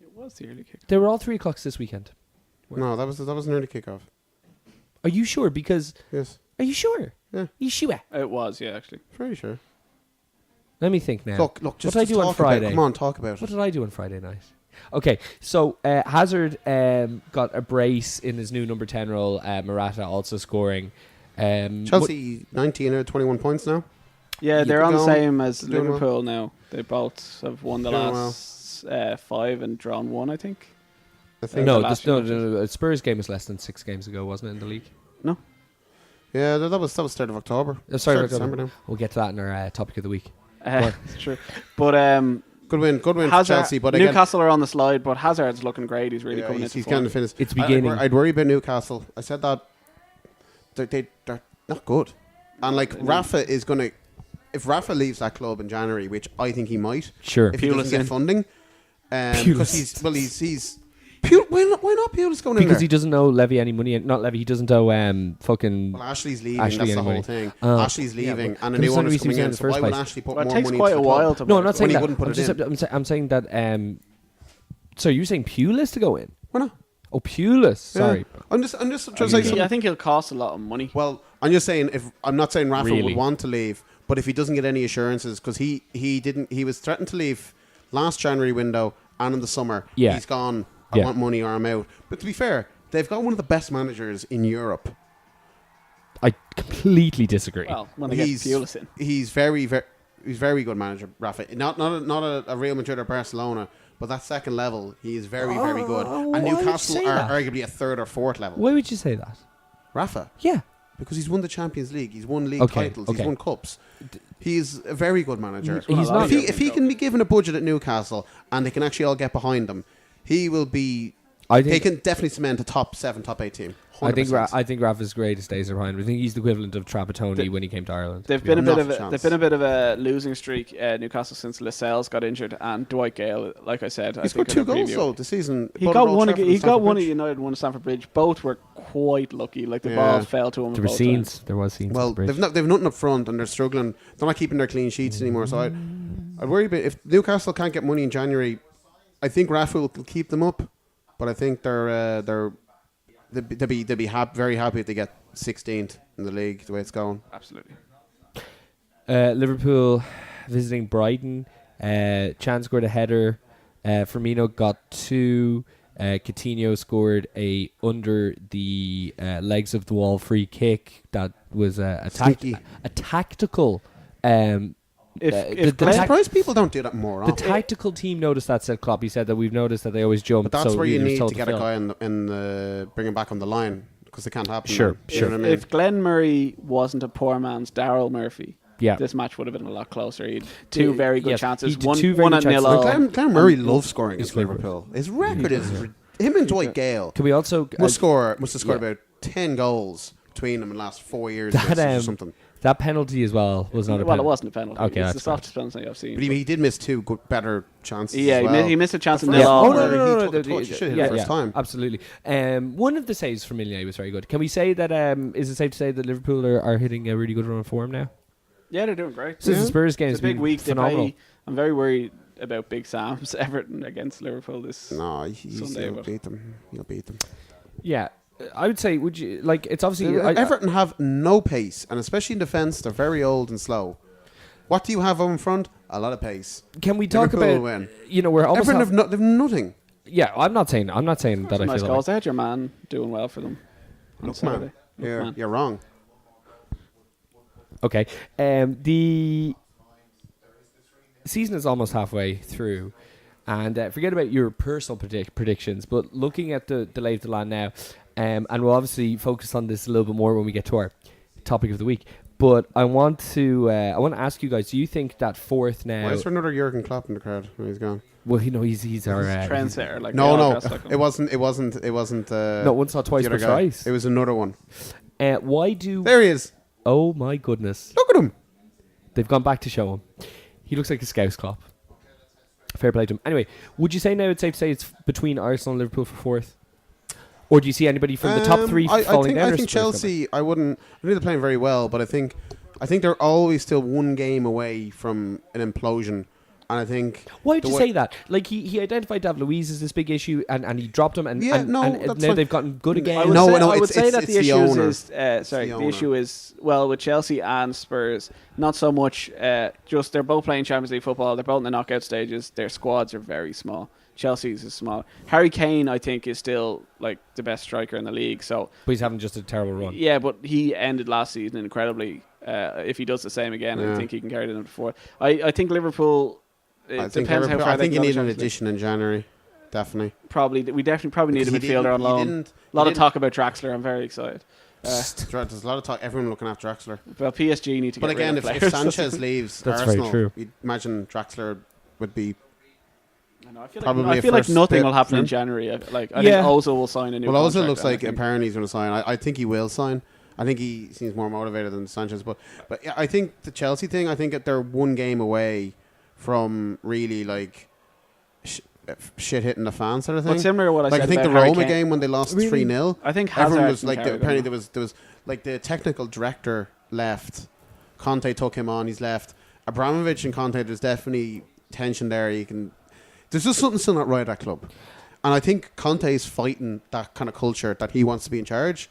[SPEAKER 2] It was the early kick.
[SPEAKER 3] They were all 3 o'clock this weekend.
[SPEAKER 1] No, that was an early kickoff.
[SPEAKER 3] Are you sure? Because
[SPEAKER 1] Yes,
[SPEAKER 3] are you sure?
[SPEAKER 1] Yeah.
[SPEAKER 3] You sure?
[SPEAKER 2] It was, yeah, actually.
[SPEAKER 1] very sure.
[SPEAKER 3] Let me think now.
[SPEAKER 1] Look.
[SPEAKER 3] What
[SPEAKER 1] Just
[SPEAKER 3] did I do on
[SPEAKER 1] talk
[SPEAKER 3] Friday?
[SPEAKER 1] Come on, talk about
[SPEAKER 3] What
[SPEAKER 1] it.
[SPEAKER 3] did I do on Friday night? Okay, so Hazard got a brace in his new number 10 role. Morata also scoring.
[SPEAKER 1] Chelsea 19 out of 21 points now.
[SPEAKER 2] Yeah,
[SPEAKER 1] You
[SPEAKER 2] they're
[SPEAKER 1] could
[SPEAKER 2] on the
[SPEAKER 1] go
[SPEAKER 2] same as
[SPEAKER 1] doing well.
[SPEAKER 2] Liverpool now. They both have won the
[SPEAKER 1] Doing
[SPEAKER 2] last 5 and drawn 1, I think.
[SPEAKER 1] I think.
[SPEAKER 3] No,
[SPEAKER 2] the last
[SPEAKER 3] no,
[SPEAKER 2] few
[SPEAKER 3] no, no, Spurs game was less than 6 games ago, wasn't it, in the league?
[SPEAKER 2] No.
[SPEAKER 1] Yeah, that was start of October.
[SPEAKER 3] Sorry,
[SPEAKER 1] Start of
[SPEAKER 3] October.
[SPEAKER 1] December now.
[SPEAKER 3] We'll get to that in our topic of the week.
[SPEAKER 2] It's true. But
[SPEAKER 1] Good win for
[SPEAKER 2] Hazard,
[SPEAKER 1] Chelsea. But again,
[SPEAKER 2] Newcastle are on the slide, but Hazard's looking great. He's really coming into
[SPEAKER 1] he's
[SPEAKER 2] form.
[SPEAKER 1] kind of finished.
[SPEAKER 3] It's beginning.
[SPEAKER 1] I'd worry about Newcastle. I said that they're not good, and like Rafa is gonna. If Rafa leaves that club in January, which I think he might,
[SPEAKER 3] Sure.
[SPEAKER 1] if he doesn't get funding,
[SPEAKER 3] Pulis.
[SPEAKER 1] because he's why not Pulis going in
[SPEAKER 3] Because
[SPEAKER 1] there?
[SPEAKER 3] he doesn't owe Levy any money. Not Levy, he doesn't owe fucking...
[SPEAKER 1] Well, Ashley's leaving.
[SPEAKER 3] Ashley
[SPEAKER 1] That's the
[SPEAKER 3] anyway.
[SPEAKER 1] whole thing.
[SPEAKER 3] Oh.
[SPEAKER 1] Ashley's leaving,
[SPEAKER 3] Yeah,
[SPEAKER 1] and a
[SPEAKER 3] but
[SPEAKER 1] new
[SPEAKER 3] there's no
[SPEAKER 1] owner's
[SPEAKER 3] reason
[SPEAKER 1] coming
[SPEAKER 3] he's in
[SPEAKER 1] in.
[SPEAKER 3] the
[SPEAKER 1] So
[SPEAKER 3] first
[SPEAKER 1] why would
[SPEAKER 3] place.
[SPEAKER 1] Ashley put
[SPEAKER 2] Well, it
[SPEAKER 1] more
[SPEAKER 2] takes
[SPEAKER 1] money
[SPEAKER 2] quite
[SPEAKER 1] into
[SPEAKER 2] a
[SPEAKER 1] the
[SPEAKER 2] while
[SPEAKER 1] club?
[SPEAKER 2] to
[SPEAKER 3] No,
[SPEAKER 2] put
[SPEAKER 3] I'm not
[SPEAKER 2] it
[SPEAKER 3] saying
[SPEAKER 1] When he
[SPEAKER 3] that.
[SPEAKER 1] wouldn't put it in.
[SPEAKER 3] I'm saying that... So you're saying Pulis to go in?
[SPEAKER 1] Why not?
[SPEAKER 3] Oh, Pulis. Sorry.
[SPEAKER 1] Yeah. I'm just trying to say
[SPEAKER 2] I
[SPEAKER 1] something.
[SPEAKER 2] think he'll cost a lot of money.
[SPEAKER 1] Well, I'm just saying I'm not saying Rafa
[SPEAKER 3] Really?
[SPEAKER 1] would want to leave, but if he doesn't get any assurances, because he was threatened to leave last January window and in the summer.
[SPEAKER 3] Yeah.
[SPEAKER 1] He's gone. I
[SPEAKER 3] Yeah.
[SPEAKER 1] want money or I'm out. But to be fair, they've got one of the best managers in Europe.
[SPEAKER 3] I completely disagree.
[SPEAKER 2] Well, when they get Pulis in.
[SPEAKER 1] He's very good manager, Rafa. Not a Real Madrid or Barcelona, but that second level, he is very good.
[SPEAKER 3] why
[SPEAKER 1] And
[SPEAKER 3] would you
[SPEAKER 1] Newcastle
[SPEAKER 3] say
[SPEAKER 1] are
[SPEAKER 3] that?
[SPEAKER 1] arguably a third or fourth level.
[SPEAKER 3] Why would you say that?
[SPEAKER 1] Rafa.
[SPEAKER 3] Yeah.
[SPEAKER 1] Because he's won the Champions League, he's won league
[SPEAKER 3] Okay,
[SPEAKER 1] titles,
[SPEAKER 3] okay.
[SPEAKER 1] he's won cups. He's a very good manager.
[SPEAKER 3] He's not-
[SPEAKER 1] If he can be given a budget at Newcastle and they can actually all get behind him, he will be.
[SPEAKER 3] I
[SPEAKER 1] He
[SPEAKER 3] think
[SPEAKER 1] can definitely cement a top 7, top 8 team. 100%.
[SPEAKER 3] I think Rafa's greatest days are behind him. I think he's the equivalent of Trapattoni when he came to Ireland.
[SPEAKER 2] They've
[SPEAKER 3] to
[SPEAKER 2] been a
[SPEAKER 3] honest.
[SPEAKER 2] bit of
[SPEAKER 1] Not a
[SPEAKER 2] a,
[SPEAKER 1] chance.
[SPEAKER 2] they've been a bit of a losing streak, Newcastle, since Lascelles got injured, and Dwight Gale, like I said,
[SPEAKER 1] He's
[SPEAKER 2] I think
[SPEAKER 1] got 2
[SPEAKER 2] in the
[SPEAKER 1] goals
[SPEAKER 2] preview,
[SPEAKER 1] though this season.
[SPEAKER 2] He
[SPEAKER 1] Both
[SPEAKER 2] got
[SPEAKER 1] at Old
[SPEAKER 2] one.
[SPEAKER 1] Trafford
[SPEAKER 2] He
[SPEAKER 1] and
[SPEAKER 2] got
[SPEAKER 1] Stamford
[SPEAKER 2] one at
[SPEAKER 1] Bridge.
[SPEAKER 2] United, one at Stamford Bridge. Both were quite lucky. Like the
[SPEAKER 1] Yeah.
[SPEAKER 2] ball fell to him.
[SPEAKER 3] There were
[SPEAKER 2] both
[SPEAKER 3] scenes.
[SPEAKER 2] times.
[SPEAKER 3] There was scenes.
[SPEAKER 1] Well,
[SPEAKER 3] at the bridge.
[SPEAKER 1] they've nothing up front and they're struggling. They're not keeping their clean sheets anymore. So I'd worry about if Newcastle can't get money in January. I think Rafa will keep them up, but I think they'll be very happy if they get 16th in the league the way it's going.
[SPEAKER 2] Absolutely.
[SPEAKER 3] Liverpool visiting Brighton. Chan scored a header. Firmino got 2. Coutinho scored a under the legs of the wall free kick that was a
[SPEAKER 1] Sneaky.
[SPEAKER 3] tactical.
[SPEAKER 2] If
[SPEAKER 1] I'm surprised people don't do that more
[SPEAKER 3] The
[SPEAKER 1] often.
[SPEAKER 3] tactical team noticed that, said Klopp. He said that we've noticed that they always jump.
[SPEAKER 1] But that's
[SPEAKER 3] so
[SPEAKER 1] where you
[SPEAKER 3] he was
[SPEAKER 1] need
[SPEAKER 3] told
[SPEAKER 1] to get a
[SPEAKER 3] fill.
[SPEAKER 1] guy in the bring him back on the line because it can't happen.
[SPEAKER 3] Sure,
[SPEAKER 1] now. You
[SPEAKER 3] sure.
[SPEAKER 1] know what I mean?
[SPEAKER 2] If Glenn Murray wasn't a poor man's Daryl Murphy,
[SPEAKER 3] Yeah.
[SPEAKER 2] this match would have been a lot closer. He had 2 very good
[SPEAKER 3] Yes,
[SPEAKER 2] chances.
[SPEAKER 3] he did
[SPEAKER 2] One,
[SPEAKER 3] 2 very
[SPEAKER 2] one
[SPEAKER 3] good
[SPEAKER 2] at
[SPEAKER 3] chances.
[SPEAKER 2] nil.
[SPEAKER 1] Glenn Murray loves scoring
[SPEAKER 3] He's
[SPEAKER 1] against
[SPEAKER 3] good.
[SPEAKER 1] Liverpool. His record is him and Dwight Gale
[SPEAKER 3] Can we also
[SPEAKER 1] must have scored
[SPEAKER 3] yeah.
[SPEAKER 1] about 10 goals between them in the last 4 years
[SPEAKER 3] That,
[SPEAKER 1] against us or something.
[SPEAKER 3] that penalty as well was not a
[SPEAKER 2] Well,
[SPEAKER 3] penalty.
[SPEAKER 2] it wasn't a penalty.
[SPEAKER 3] Okay,
[SPEAKER 2] It's
[SPEAKER 3] that's
[SPEAKER 2] the softest penalty I've seen.
[SPEAKER 1] But he did miss 2 better chances.
[SPEAKER 2] Yeah,
[SPEAKER 1] as well.
[SPEAKER 2] he missed a chance in
[SPEAKER 1] The
[SPEAKER 2] nil
[SPEAKER 1] first
[SPEAKER 2] all.
[SPEAKER 1] one,
[SPEAKER 3] Oh,
[SPEAKER 1] he
[SPEAKER 3] no.
[SPEAKER 1] took a touch, he should have hit it first time.
[SPEAKER 3] Absolutely. One of the saves from Milner was very good. Can we say that? Is it safe to say that Liverpool are hitting a really good run of form now?
[SPEAKER 2] Yeah, they're doing great.
[SPEAKER 3] Since the Spurs game
[SPEAKER 2] It's
[SPEAKER 3] has
[SPEAKER 2] a big
[SPEAKER 3] been
[SPEAKER 2] week.
[SPEAKER 3] phenomenal.
[SPEAKER 2] I'm very worried about Big Sam's Everton against Liverpool this.
[SPEAKER 1] No, he'll
[SPEAKER 2] Sunday, but-
[SPEAKER 1] beat them. He'll beat them.
[SPEAKER 3] Yeah, I would say. Would you like? It's obviously
[SPEAKER 1] Everton have no pace, and especially in defence, they're very old and slow. What do you have up in front? A lot of pace.
[SPEAKER 3] Can we talk
[SPEAKER 1] Liverpool
[SPEAKER 3] about?
[SPEAKER 1] will win.
[SPEAKER 3] You know, we're almost.
[SPEAKER 1] Everton they've nothing.
[SPEAKER 3] Yeah, I'm not saying that. I
[SPEAKER 2] Some
[SPEAKER 3] feel
[SPEAKER 2] nice
[SPEAKER 3] like.
[SPEAKER 2] goals. They had your man doing well for them on
[SPEAKER 1] Look,
[SPEAKER 2] Saturday.
[SPEAKER 1] man, you're wrong.
[SPEAKER 3] Okay. The season is almost halfway through, and forget about your personal predictions. But looking at the lay of the land now, and we'll obviously focus on this a little bit more when we get to our topic of the week. But I want to ask you guys: do you think that 4th now?
[SPEAKER 1] Why is there another Jurgen Klopp in the crowd when he's gone?
[SPEAKER 3] Well, you know, he's our
[SPEAKER 2] Trendsetter. Like
[SPEAKER 1] No,
[SPEAKER 2] they all
[SPEAKER 1] no,
[SPEAKER 2] dress like them.
[SPEAKER 1] it wasn't.
[SPEAKER 3] not once or twice,
[SPEAKER 1] the
[SPEAKER 3] but
[SPEAKER 1] other guy.
[SPEAKER 3] twice.
[SPEAKER 1] It was another one.
[SPEAKER 3] Why do?
[SPEAKER 1] There he is.
[SPEAKER 3] Oh my goodness!
[SPEAKER 1] Look at him.
[SPEAKER 3] They've gone back to show him. He looks like a Scouse Klopp. Fair play to him. Anyway, would you say now it's safe to say it's between Arsenal and Liverpool for 4th? Or do you see anybody from the top 3 falling down?
[SPEAKER 1] I
[SPEAKER 3] or
[SPEAKER 1] think
[SPEAKER 3] Spurs coming?
[SPEAKER 1] Chelsea. I wouldn't. I think they're playing very well, but I think they're always still one game away from an implosion. And I think.
[SPEAKER 3] Why would
[SPEAKER 1] the
[SPEAKER 3] you
[SPEAKER 1] way-
[SPEAKER 3] say that? Like he identified David Luiz as this big issue, and he dropped him, and
[SPEAKER 1] Yeah,
[SPEAKER 3] and,
[SPEAKER 1] no,
[SPEAKER 3] and
[SPEAKER 1] that's
[SPEAKER 3] now
[SPEAKER 1] fine.
[SPEAKER 3] they've gotten good again.
[SPEAKER 2] I would
[SPEAKER 1] No,
[SPEAKER 2] say,
[SPEAKER 1] no,
[SPEAKER 2] I would
[SPEAKER 1] it's-
[SPEAKER 2] say
[SPEAKER 1] it's-
[SPEAKER 2] that
[SPEAKER 1] it's
[SPEAKER 2] the
[SPEAKER 1] the
[SPEAKER 2] issue
[SPEAKER 1] owner.
[SPEAKER 2] is the
[SPEAKER 1] owner.
[SPEAKER 2] issue is with Chelsea and Spurs, not so much just they're both playing Champions League football, they're both in the knockout stages, their squads are very small. Chelsea's is small. Harry Kane, I think, is still like the best striker in the league. So,
[SPEAKER 3] But he's having just a terrible run.
[SPEAKER 2] yeah, but he ended last season incredibly. If he does the same again, I think he can carry it into four. I think Liverpool.
[SPEAKER 1] I think you need an addition in January. Definitely.
[SPEAKER 2] We definitely need a midfielder on loan. A lot of talk about Draxler. I'm very excited.
[SPEAKER 1] There's a lot of talk. Everyone looking after Draxler.
[SPEAKER 2] Well, PSG need to.
[SPEAKER 1] But
[SPEAKER 2] get
[SPEAKER 1] again,
[SPEAKER 2] rid of
[SPEAKER 1] if Sanchez leaves
[SPEAKER 3] That's
[SPEAKER 1] Arsenal,
[SPEAKER 3] very true.
[SPEAKER 1] you'd imagine Draxler would be.
[SPEAKER 2] I feel like nothing will happen in January. I think Ozil will sign a new contract.
[SPEAKER 1] Ozil looks like apparently he's going to sign. I think he will sign. I think he seems more motivated than Sanchez. But yeah, I think the Chelsea thing, I think that they're one game away from really like shit hitting the fans sort of thing.
[SPEAKER 2] But similar to what I said
[SPEAKER 1] I think
[SPEAKER 2] about
[SPEAKER 1] the
[SPEAKER 2] Harry
[SPEAKER 1] Roma
[SPEAKER 2] Kane.
[SPEAKER 1] game when they lost 3-0.
[SPEAKER 2] I think Hazard
[SPEAKER 1] everyone was
[SPEAKER 2] can
[SPEAKER 1] like
[SPEAKER 2] carry
[SPEAKER 1] apparently
[SPEAKER 2] them.
[SPEAKER 1] there was like the technical director left. Conte took him on. He's left. Abramovich and Conte. There's definitely tension there. There's just something still not right at that club. And I think Conte is fighting that kind of culture that he wants to be in charge.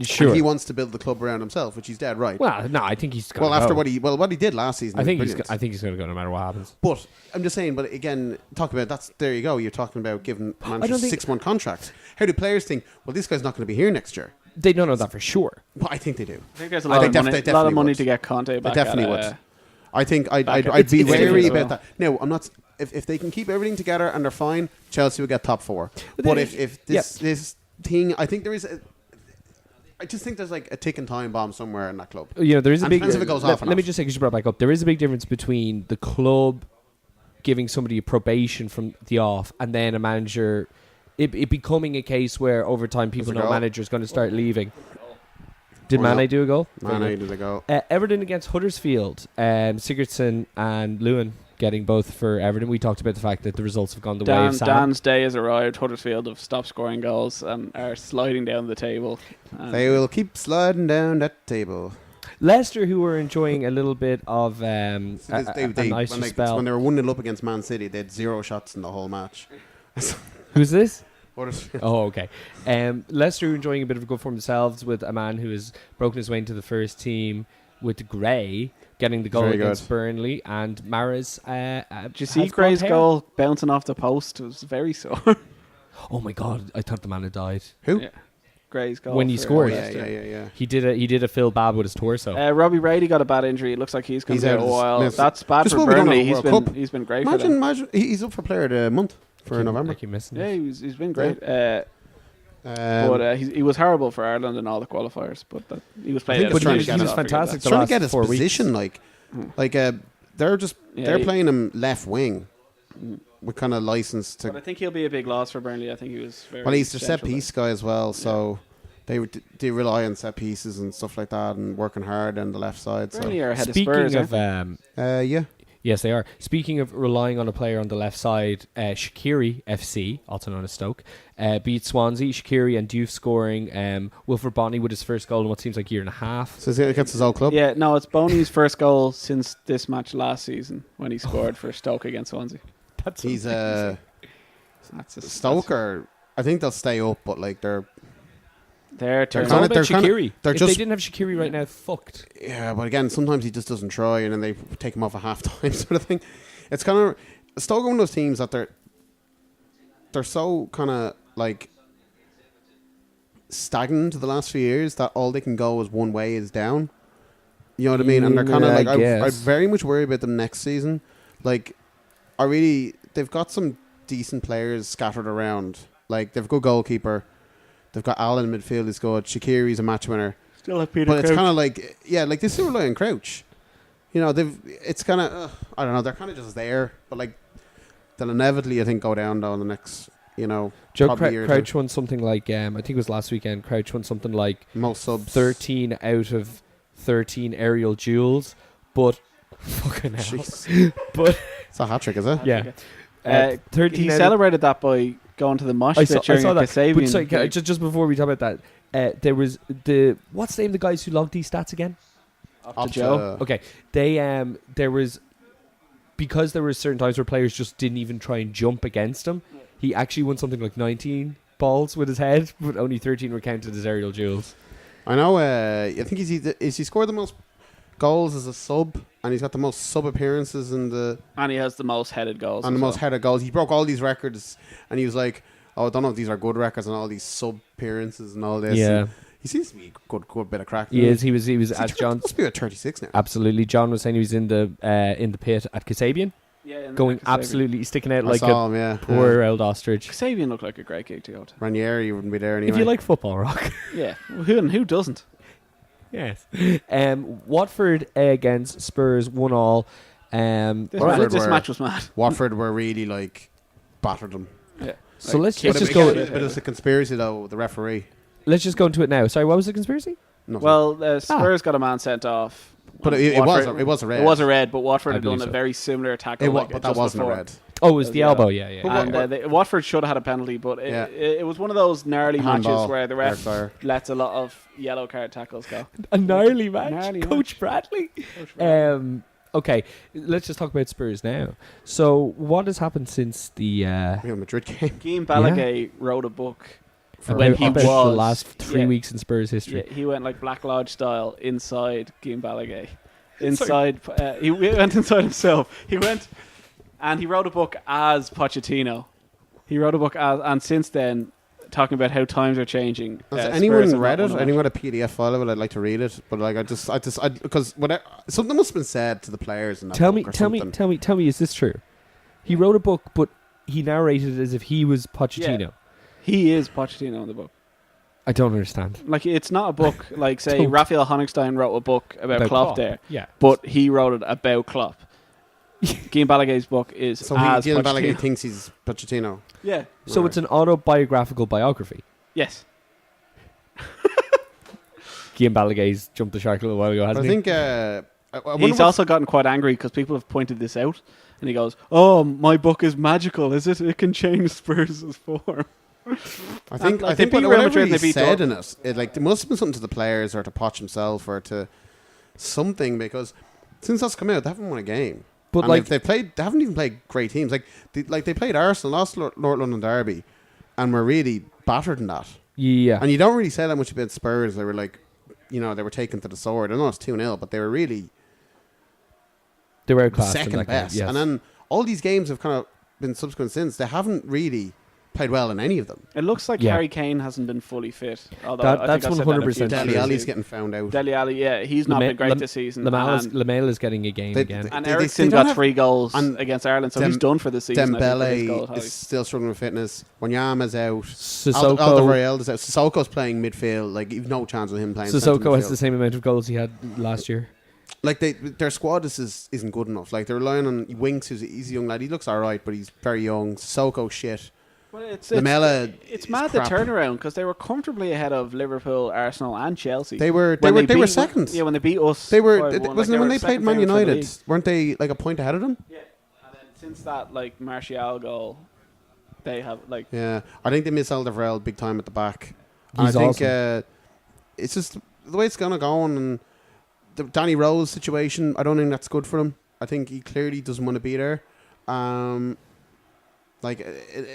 [SPEAKER 3] Sure.
[SPEAKER 1] And he wants to build the club around himself, which he's dead right.
[SPEAKER 3] Well, no, I think he's going
[SPEAKER 1] well after what he did last season.
[SPEAKER 3] I think he's going to go no matter what happens.
[SPEAKER 1] But I'm just saying. But again, talk about there you go. You're talking about giving managers 6-month contracts. How do players think? Well, this guy's not going to be here next year.
[SPEAKER 3] They don't know that for sure.
[SPEAKER 1] But I think they do.
[SPEAKER 2] I think there's a lot of money to get Conte back.
[SPEAKER 1] They definitely would. I think I'd be wary about that. No, I'm not. If they can keep everything together and they're fine, Chelsea will get top 4. But if this thing, I think there is. I just think there's like a ticking time bomb somewhere in that club.
[SPEAKER 3] You know, there is a big.
[SPEAKER 1] If it goes off
[SPEAKER 3] let me just say, because you brought it back up, there is a big difference between the club giving somebody a probation from the off and then a manager. It becoming a case where over time people know manager's going to start leaving. Did Mane do a goal?
[SPEAKER 1] Mane did a goal.
[SPEAKER 3] Everton against Huddersfield. Sigurdsson and Lewin getting both for Everton. We talked about the fact that the results have gone the way of Sam.
[SPEAKER 2] Dan's day has arrived. Huddersfield have stopped scoring goals and are sliding down the table.
[SPEAKER 1] They will keep sliding down that table.
[SPEAKER 3] Leicester, who were enjoying a little bit of a nicer spell.
[SPEAKER 1] When they were 1-0 up against Man City, they had 0 shots in the whole match.
[SPEAKER 3] Who's this?
[SPEAKER 1] Oh,
[SPEAKER 3] okay. Leicester are enjoying a bit of a good form themselves with a man who has broken his way into the first team with Gray getting the goal against Burnley, and Mahrez.
[SPEAKER 2] Did you see Gray's goal bouncing off the post? It was very sore.
[SPEAKER 3] Oh my God! I thought the man had died.
[SPEAKER 1] Who?
[SPEAKER 2] Yeah. Gray's goal
[SPEAKER 3] when he scored.
[SPEAKER 1] Yeah.
[SPEAKER 3] He did a Phil Babb with his torso.
[SPEAKER 2] Robbie Brady got a bad injury. It looks like he's going to be out a while. That's bad for Burnley. He's been great.
[SPEAKER 1] Imagine he's up for Player of the Month for November.
[SPEAKER 2] Yeah, he's been great. But he was horrible for Ireland in all the qualifiers. But he was playing.
[SPEAKER 3] He was fantastic.
[SPEAKER 1] Trying to get his position, they're playing him left wing with kind of license to.
[SPEAKER 2] But I think he'll be a big loss for Burnley. I think he was very.
[SPEAKER 1] Well, he's their set piece guy as well, so they rely on set pieces and stuff like that, and working hard on the left side.
[SPEAKER 2] Burnley
[SPEAKER 1] So
[SPEAKER 2] are ahead
[SPEAKER 3] Speaking
[SPEAKER 2] of Spurs.
[SPEAKER 1] yeah.
[SPEAKER 3] Yes, they are. Speaking of relying on a player on the left side, Shaqiri FC, also known as Stoke, beat Swansea. Shaqiri and Diouf scoring. Wilfred Bonny with his first goal in what seems like a year and a half.
[SPEAKER 1] So it's against his old club?
[SPEAKER 2] Yeah, no, it's Boney's first goal since this match last season when he scored for Stoke against Swansea.
[SPEAKER 1] He's Stoke, I think they'll stay up, but
[SPEAKER 2] they're
[SPEAKER 3] Shaqiri.
[SPEAKER 1] They're
[SPEAKER 3] if
[SPEAKER 1] just,
[SPEAKER 3] they didn't have Shaqiri right now, fucked.
[SPEAKER 1] Yeah, but again, sometimes he just doesn't try, and then they take him off at half time, sort of thing. It's kind of Stoke are one of those teams that they're so kind of stagnant the last few years that all they can go is one way is down. You know what I mean? And they're kind of I very much worry about them next season. They've got some decent players scattered around. They've a good goalkeeper. They've got Allen in midfield is good. Shaqiri's a match winner.
[SPEAKER 2] Still have Peter
[SPEAKER 1] But
[SPEAKER 2] Crouch.
[SPEAKER 1] it's kind of they still rely on Crouch. You know, it's kind of, I don't know, they're kind of just there. But they'll inevitably, I think, go down though in the next,
[SPEAKER 3] Joe Crouch won something like, I think it was last weekend, Crouch won something like
[SPEAKER 1] most subs.
[SPEAKER 3] 13 out of 13 aerial duels. But, fucking hell. But
[SPEAKER 1] it's a hat trick, is it?
[SPEAKER 3] Yeah.
[SPEAKER 2] 13 he celebrated that by going to the mosh pit during a Kasabian.
[SPEAKER 3] Sorry, just before we talk about that, there was what's the name of the guys who logged these stats again?
[SPEAKER 2] Joe.
[SPEAKER 3] Okay, there was, because there were certain times where players just didn't even try and jump against him. He actually won something like 19 balls with his head, but only 13 were counted as aerial duels.
[SPEAKER 1] I know. I think he scored the most goals as a sub, and he's got the most sub appearances in the
[SPEAKER 2] And he has the most headed goals.
[SPEAKER 1] and the
[SPEAKER 2] as
[SPEAKER 1] most
[SPEAKER 2] well.
[SPEAKER 1] headed goals. He broke all these records, and he was like, "Oh, I don't know if these are good records and all these sub appearances and all this."
[SPEAKER 3] Yeah.
[SPEAKER 1] And he seems to be a good bit of crack.
[SPEAKER 3] He is. He was.
[SPEAKER 1] Is
[SPEAKER 3] As
[SPEAKER 1] he
[SPEAKER 3] John.
[SPEAKER 1] must be at 36 now.
[SPEAKER 3] Absolutely. John was saying he was in the pit at Kasabian,
[SPEAKER 2] Yeah,
[SPEAKER 3] going absolutely sticking out
[SPEAKER 1] I
[SPEAKER 3] like
[SPEAKER 1] saw
[SPEAKER 3] a
[SPEAKER 1] him, yeah.
[SPEAKER 3] poor old ostrich.
[SPEAKER 2] Kasabian looked like a great gig to go to.
[SPEAKER 1] Ranieri wouldn't be there anyway.
[SPEAKER 3] If you like football, Rock.
[SPEAKER 2] Yeah, who doesn't?
[SPEAKER 3] Yes. Watford against Spurs 1-1.
[SPEAKER 2] This match was mad.
[SPEAKER 1] Watford were really like battered them.
[SPEAKER 2] Yeah.
[SPEAKER 3] So let's
[SPEAKER 1] But
[SPEAKER 3] just
[SPEAKER 1] it,
[SPEAKER 3] go.
[SPEAKER 1] but it's a conspiracy though. The referee.
[SPEAKER 3] Let's just go into it now. Sorry, what was the conspiracy?
[SPEAKER 1] Nothing.
[SPEAKER 2] Well, Spurs got a man sent off.
[SPEAKER 1] but it was a red.
[SPEAKER 2] It was a red, but Watford
[SPEAKER 3] I
[SPEAKER 2] had done
[SPEAKER 3] believe
[SPEAKER 2] a
[SPEAKER 3] so.
[SPEAKER 2] very similar tackle.
[SPEAKER 1] But that
[SPEAKER 2] just
[SPEAKER 1] wasn't
[SPEAKER 2] before.
[SPEAKER 1] a red.
[SPEAKER 3] Oh, it was
[SPEAKER 2] It
[SPEAKER 3] the
[SPEAKER 2] was
[SPEAKER 3] elbow.
[SPEAKER 2] yellow.
[SPEAKER 3] Yeah.
[SPEAKER 2] And Watford should have had a penalty, but it was one of those gnarly
[SPEAKER 1] Handball,
[SPEAKER 2] matches where the ref
[SPEAKER 1] fire.
[SPEAKER 2] lets a lot of yellow card tackles go.
[SPEAKER 3] A gnarly match.
[SPEAKER 2] Gnarly
[SPEAKER 3] Coach
[SPEAKER 2] match.
[SPEAKER 3] Bradley. Okay, let's just talk about Spurs now. So, what has happened since the
[SPEAKER 1] Real Madrid game.
[SPEAKER 2] Guillaume Balaguer wrote a book
[SPEAKER 1] For
[SPEAKER 2] when
[SPEAKER 3] about-
[SPEAKER 2] he
[SPEAKER 3] about
[SPEAKER 2] was
[SPEAKER 3] the last 3
[SPEAKER 2] yeah,
[SPEAKER 3] weeks in Spurs history?
[SPEAKER 2] Yeah, he went like Black Lodge style inside Guillaume Balaguer. Inside, he went inside himself. He went and he wrote a book as Pochettino. He wrote a book as, and since then, talking about how times are changing.
[SPEAKER 1] Has
[SPEAKER 2] Spurs
[SPEAKER 1] anyone
[SPEAKER 2] have
[SPEAKER 1] read
[SPEAKER 2] not
[SPEAKER 1] it?
[SPEAKER 2] won a
[SPEAKER 1] Anyone got a PDF file of it? I'd like to read it, but like because something must have been said to the players in that
[SPEAKER 3] Tell
[SPEAKER 1] book
[SPEAKER 3] me,
[SPEAKER 1] or
[SPEAKER 3] tell me,
[SPEAKER 1] something.
[SPEAKER 3] is this true? He wrote a book, but he narrated it as if he was Pochettino.
[SPEAKER 2] Yeah. He is Pochettino in the book.
[SPEAKER 3] I don't understand.
[SPEAKER 2] Like, it's not a book like, say,
[SPEAKER 3] Don't.
[SPEAKER 2] Raphael Honigstein wrote a book about Klopp there,
[SPEAKER 3] Yeah.
[SPEAKER 2] but he wrote it about Klopp. Guillaume Balaguer's book is
[SPEAKER 1] So
[SPEAKER 2] as
[SPEAKER 1] Guillaume
[SPEAKER 2] Pochettino.
[SPEAKER 1] Balaguer thinks he's Pochettino.
[SPEAKER 2] Yeah.
[SPEAKER 3] So it's an autobiographical biography.
[SPEAKER 2] Yes.
[SPEAKER 3] Guillaume Balaguer's jumped the shark a little while ago,
[SPEAKER 1] But
[SPEAKER 3] hasn't
[SPEAKER 1] I
[SPEAKER 3] he?
[SPEAKER 1] think I wonder
[SPEAKER 2] He's also gotten quite angry because people have pointed this out, and he goes, "Oh, my book is magical, is it? It can change Spurs' form."
[SPEAKER 1] I think
[SPEAKER 2] like, they beat Real
[SPEAKER 1] whatever
[SPEAKER 2] Madrid
[SPEAKER 1] he
[SPEAKER 2] and they beat
[SPEAKER 1] said in it, like there must have been something to the players or to Poch himself or to something, because since that's come out, they haven't won a game.
[SPEAKER 3] But
[SPEAKER 1] And
[SPEAKER 3] like,
[SPEAKER 1] they haven't even played great teams. Like they played Arsenal, lost North London Derby, and were really battered in that.
[SPEAKER 3] yeah,
[SPEAKER 1] And you don't really say that much about Spurs. They were like, they were taken to the sword. I know it's 2-0, but they were really
[SPEAKER 3] they were outclassed in
[SPEAKER 1] second
[SPEAKER 3] that game,
[SPEAKER 1] best.
[SPEAKER 3] yes.
[SPEAKER 1] And then all these games have kind of been subsequent since. They haven't really played well in any of them.
[SPEAKER 2] It looks like
[SPEAKER 3] Yeah.
[SPEAKER 2] Harry Kane hasn't been fully fit. Although
[SPEAKER 3] That-
[SPEAKER 2] I
[SPEAKER 3] that's
[SPEAKER 2] think I said that a
[SPEAKER 3] 100%
[SPEAKER 2] few
[SPEAKER 3] true.
[SPEAKER 2] times
[SPEAKER 1] Dele
[SPEAKER 2] this
[SPEAKER 1] Alli's
[SPEAKER 2] season.
[SPEAKER 1] getting found out.
[SPEAKER 2] Dele Alli, yeah, he's not been great this season.
[SPEAKER 3] Lamela is getting a game
[SPEAKER 1] They-
[SPEAKER 3] again.
[SPEAKER 2] And
[SPEAKER 1] They
[SPEAKER 2] Ericsson
[SPEAKER 1] don't
[SPEAKER 2] got
[SPEAKER 1] have-
[SPEAKER 2] 3 goals
[SPEAKER 1] and
[SPEAKER 2] against Ireland, so he's done for the season. I think, with his goal
[SPEAKER 1] Dembele
[SPEAKER 2] tally.
[SPEAKER 1] is still struggling with fitness. Wanyama's out.
[SPEAKER 3] Sissoko,
[SPEAKER 1] Alderweireld is out. Sissoko's playing midfield. Like, you've no chance of him playing centre
[SPEAKER 3] Sissoko has
[SPEAKER 1] midfield.
[SPEAKER 3] the same amount of goals he had last year.
[SPEAKER 1] Like, their squad isn't good enough. Like, they're relying on Winks, he's a young lad. He looks alright, but he's very young. Sissoko, shit.
[SPEAKER 2] Well,
[SPEAKER 1] Lamela
[SPEAKER 2] it's
[SPEAKER 1] is
[SPEAKER 2] mad
[SPEAKER 1] crap.
[SPEAKER 2] the turnaround because they were comfortably ahead of Liverpool, Arsenal, and Chelsea.
[SPEAKER 1] They were
[SPEAKER 2] When
[SPEAKER 1] they were
[SPEAKER 2] beat-
[SPEAKER 1] second.
[SPEAKER 2] Yeah, when they beat us,
[SPEAKER 1] They were
[SPEAKER 2] 5-1,
[SPEAKER 1] wasn't
[SPEAKER 2] like,
[SPEAKER 1] it when
[SPEAKER 2] were
[SPEAKER 1] they played
[SPEAKER 2] second
[SPEAKER 1] Man
[SPEAKER 2] favourites for the
[SPEAKER 1] United?
[SPEAKER 2] league.
[SPEAKER 1] Weren't they like a point ahead of them?
[SPEAKER 2] Yeah, and then since that, like, Martial goal, they have like
[SPEAKER 1] Yeah, I think they miss Alderweireld big time at the back. And
[SPEAKER 3] He's
[SPEAKER 1] I think
[SPEAKER 3] awesome.
[SPEAKER 1] it's just the way it's gonna go, and the Danny Rose situation. I don't think that's good for him. I think he clearly doesn't want to be there.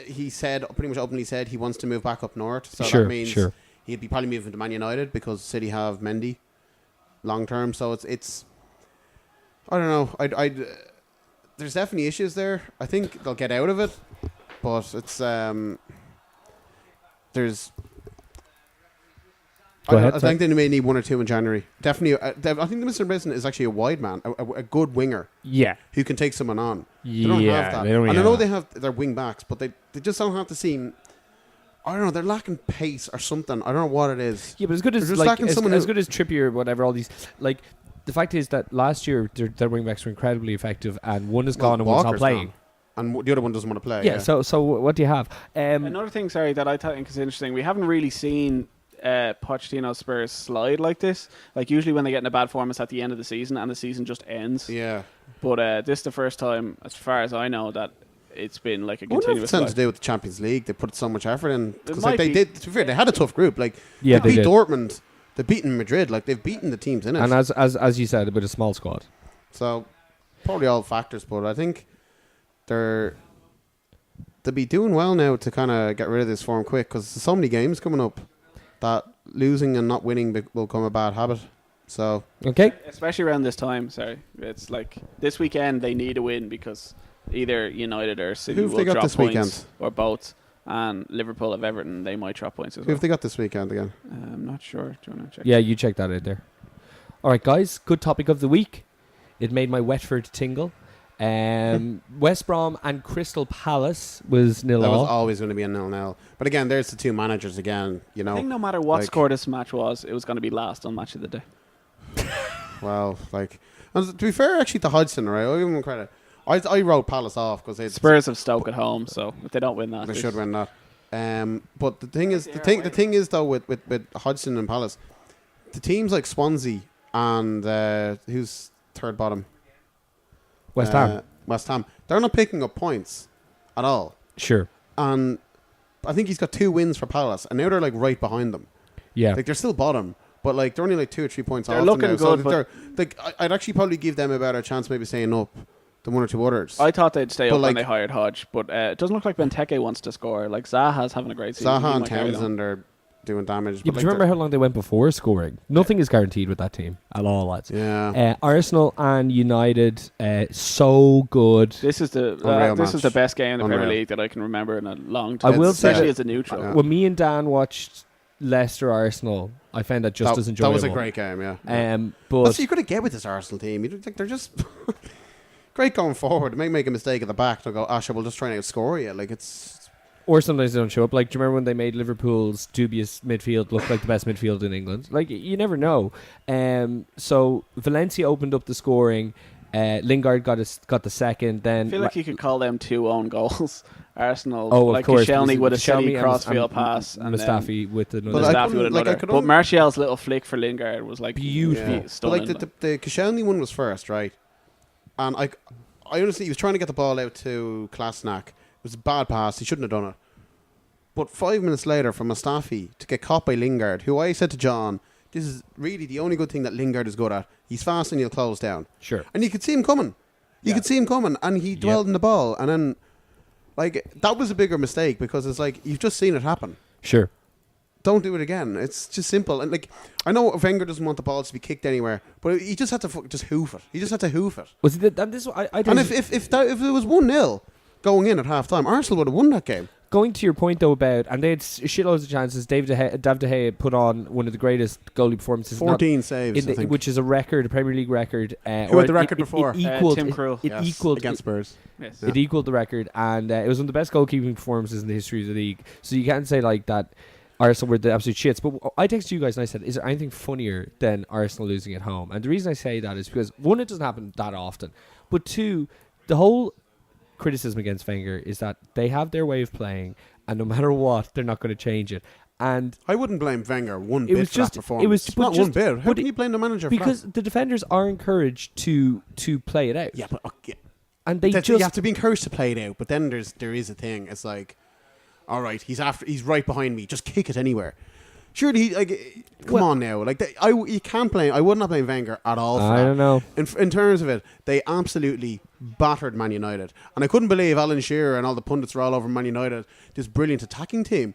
[SPEAKER 1] He said pretty much openly said he wants to move back up north. So that means he'd be probably moving to Man United because City have Mendy long term. So it's I don't know. There's definitely issues there. I think they'll get out of it, but it's there's.
[SPEAKER 3] Go ahead,
[SPEAKER 1] I
[SPEAKER 3] sorry.
[SPEAKER 1] think they may need 1 or 2 in January. Definitely, I think the Mr. Mason is actually a wide man, a good winger
[SPEAKER 3] Yeah,
[SPEAKER 1] who can take someone on. They
[SPEAKER 3] yeah.
[SPEAKER 1] don't have that.
[SPEAKER 3] They don't
[SPEAKER 1] And I
[SPEAKER 3] really
[SPEAKER 1] know
[SPEAKER 3] have
[SPEAKER 1] they have their wing backs, but they just don't have the same. I don't know. They're lacking pace or something. I don't know what it is.
[SPEAKER 3] Yeah, but as good
[SPEAKER 1] They're
[SPEAKER 3] as
[SPEAKER 1] just
[SPEAKER 3] like
[SPEAKER 1] lacking someone
[SPEAKER 3] as
[SPEAKER 1] who-
[SPEAKER 3] good as Trippier, whatever. All these, like, the fact is that last year their wing backs were incredibly effective, and one is gone and one's not
[SPEAKER 1] Walker's
[SPEAKER 3] playing.
[SPEAKER 1] gone, and the other one doesn't want to play.
[SPEAKER 3] Yeah. So what do you have?
[SPEAKER 2] another thing. Sorry, that I think is interesting. We haven't really seen Pochettino Spurs slide like this. Like, usually when they get in a bad form, it's at the end of the season, and the season just ends.
[SPEAKER 1] Yeah.
[SPEAKER 2] But this is the first time, as far as I know, that it's been like a
[SPEAKER 1] I wonder if
[SPEAKER 2] continuous
[SPEAKER 1] it's something to
[SPEAKER 2] slide.
[SPEAKER 1] do with the Champions League. They put so much effort in because
[SPEAKER 2] might
[SPEAKER 1] they
[SPEAKER 2] be.
[SPEAKER 1] did. To be fair, they had a tough group. Like,
[SPEAKER 3] Yeah,
[SPEAKER 1] they
[SPEAKER 3] they
[SPEAKER 1] beat
[SPEAKER 3] did.
[SPEAKER 1] Dortmund. They've beaten Madrid. Like, they've beaten the teams in it.
[SPEAKER 3] And as you said, with a small squad.
[SPEAKER 1] So probably all factors, but I think they'll be doing well now to kind of get rid of this form quick because there's so many games coming up that losing and not winning will become a bad habit. So
[SPEAKER 3] Okay.
[SPEAKER 2] Especially around this time. Sorry, it's like this weekend they need a win because either United or City
[SPEAKER 1] Who've
[SPEAKER 2] will
[SPEAKER 1] they got
[SPEAKER 2] drop
[SPEAKER 1] this
[SPEAKER 2] points
[SPEAKER 1] weekend?
[SPEAKER 2] or both. And Liverpool have Everton. They might drop points as
[SPEAKER 1] who
[SPEAKER 2] well.
[SPEAKER 1] have they got this weekend again?
[SPEAKER 2] I'm not sure. Do you want to check?
[SPEAKER 3] Yeah, you check that out there. All right, guys. Good topic of the week. It made my Wetford tingle. West Brom and Crystal Palace was 0-0.
[SPEAKER 1] That was always going to be a 0-0. But again, there's the two managers again. You know,
[SPEAKER 2] I think no matter what
[SPEAKER 1] like-
[SPEAKER 2] score this match was, it was going to be last on Match of the Day.
[SPEAKER 1] well, like, and to be fair, actually, to Hodgson, right? I'll give him credit. I wrote Palace off because they
[SPEAKER 2] Spurs have Stoke at home, so if they don't win that,
[SPEAKER 1] they should win that. But the thing is, the thing is though with Hodgson and Palace, the teams like Swansea and who's third bottom,
[SPEAKER 3] West Ham.
[SPEAKER 1] West Ham, they're not picking up points at all.
[SPEAKER 3] Sure.
[SPEAKER 1] And I think he's got 2 wins for Palace, and now they're like right behind them.
[SPEAKER 3] Yeah.
[SPEAKER 1] Like they're still bottom, but like they're only like 2 or 3 points
[SPEAKER 2] They're
[SPEAKER 1] off.
[SPEAKER 2] looking
[SPEAKER 1] them now.
[SPEAKER 2] good,
[SPEAKER 1] So
[SPEAKER 2] but-
[SPEAKER 1] they're like I'd actually probably give them a better chance, maybe staying up than 1 or 2 others.
[SPEAKER 2] I thought they'd stay
[SPEAKER 1] But
[SPEAKER 2] up when
[SPEAKER 1] like-
[SPEAKER 2] they hired Hodge, but it doesn't look like Benteke wants to score. Like Zaha's having a great season.
[SPEAKER 1] Zaha
[SPEAKER 2] He
[SPEAKER 1] and
[SPEAKER 2] might carry them.
[SPEAKER 1] Townsend are doing damage.
[SPEAKER 3] Yeah, but
[SPEAKER 1] like
[SPEAKER 3] do you remember how long they went before scoring? Nothing is guaranteed with that team at all, lads.
[SPEAKER 1] yeah.
[SPEAKER 3] Arsenal and United, so good.
[SPEAKER 2] This is the
[SPEAKER 1] Unreal
[SPEAKER 2] this is
[SPEAKER 1] match.
[SPEAKER 2] the best game in the Premier
[SPEAKER 1] Unreal.
[SPEAKER 2] League that I can remember in a long time.
[SPEAKER 3] I will say
[SPEAKER 2] especially
[SPEAKER 1] that-
[SPEAKER 2] as a neutral.
[SPEAKER 1] Yeah.
[SPEAKER 3] When me and Dan watched Leicester Arsenal, I found that just as enjoyable.
[SPEAKER 1] That was a great game, yeah.
[SPEAKER 3] But
[SPEAKER 1] That's what you got to get with this Arsenal team. They're just great going forward. They may make a mistake at the back. They'll go, we'll just try and outscore you. Like it's
[SPEAKER 3] or sometimes they don't show up. Like, do you remember when they made Liverpool's dubious midfield look like the best midfield in England? Like, you never know. So Valencia opened up the scoring. Lingard got the second. Then
[SPEAKER 2] I feel like you could call them 2 own goals. Arsenal,
[SPEAKER 3] oh,
[SPEAKER 2] like
[SPEAKER 3] of course,
[SPEAKER 2] Koscielny with a
[SPEAKER 3] Koscielny
[SPEAKER 2] steady
[SPEAKER 3] and
[SPEAKER 2] crossfield pass, and
[SPEAKER 3] Mustafi with
[SPEAKER 1] But
[SPEAKER 3] another.
[SPEAKER 1] I
[SPEAKER 2] Mustafi
[SPEAKER 1] couldn't-
[SPEAKER 2] with
[SPEAKER 1] like, I
[SPEAKER 2] another.
[SPEAKER 1] could
[SPEAKER 2] But
[SPEAKER 1] only-
[SPEAKER 2] Martial's little flick for Lingard was like
[SPEAKER 3] Beautiful.
[SPEAKER 1] yeah. But
[SPEAKER 2] stunning.
[SPEAKER 1] like the Koscielny one was first, right? And I honestly, he was trying to get the ball out to Klasnak. It was a bad pass. He shouldn't have done it. But 5 minutes later, for Mustafi to get caught by Lingard, who I said to John, this is really the only good thing that Lingard is good at. He's fast and he'll close down.
[SPEAKER 3] Sure.
[SPEAKER 1] And you could see him coming. You could see him coming, and he dwelled in the ball. And then, like, that was a bigger mistake because it's like, you've just seen it happen.
[SPEAKER 3] Sure.
[SPEAKER 1] Don't do it again. It's just simple. And, like, I know Wenger doesn't want the balls to be kicked anywhere, but he just had to just hoof it. He just had to hoof it.
[SPEAKER 3] Was it? And this I
[SPEAKER 1] And if it was 1-0 going in at half time, Arsenal would have won that game.
[SPEAKER 3] Going to your point though about, and they had shitloads of chances. David De Gea put on one of the greatest goalie performances,
[SPEAKER 1] 14 saves, I think.
[SPEAKER 3] which is a record, a Premier League record.
[SPEAKER 1] Who had the record before?
[SPEAKER 3] Equaled,
[SPEAKER 2] Tim Krul.
[SPEAKER 3] It
[SPEAKER 1] Yes,
[SPEAKER 3] equaled
[SPEAKER 1] against Spurs.
[SPEAKER 2] Yes.
[SPEAKER 3] It equaled the record, and it was one of the best goalkeeping performances in the history of the league. So you can't say like that Arsenal were the absolute shits. But I texted you guys and I said, is there anything funnier than Arsenal losing at home? And the reason I say that is because, one, it doesn't happen that often, but two, the whole criticism against Wenger is that they have their way of playing, and no matter what, they're not going to change it. And
[SPEAKER 1] I wouldn't blame Wenger one
[SPEAKER 3] it
[SPEAKER 1] bit
[SPEAKER 3] was
[SPEAKER 1] for
[SPEAKER 3] just
[SPEAKER 1] that performance.
[SPEAKER 3] it was
[SPEAKER 1] not
[SPEAKER 3] just,
[SPEAKER 1] one bit. How
[SPEAKER 3] but
[SPEAKER 1] can you blame the manager for
[SPEAKER 3] because
[SPEAKER 1] that?
[SPEAKER 3] the defenders are encouraged to play it out.
[SPEAKER 1] Yeah, but
[SPEAKER 3] And they
[SPEAKER 1] you
[SPEAKER 3] just
[SPEAKER 1] have to be encouraged to play it out. But then there is a thing. It's like, all right, he's right behind me. Just kick it anywhere. Surely, come on now. Like, you can't blame. I would not blame Wenger at all. For
[SPEAKER 3] I
[SPEAKER 1] that.
[SPEAKER 3] don't know.
[SPEAKER 1] In terms of it, they absolutely battered Man United, and I couldn't believe Alan Shearer and all the pundits were all over Man United. This brilliant attacking team.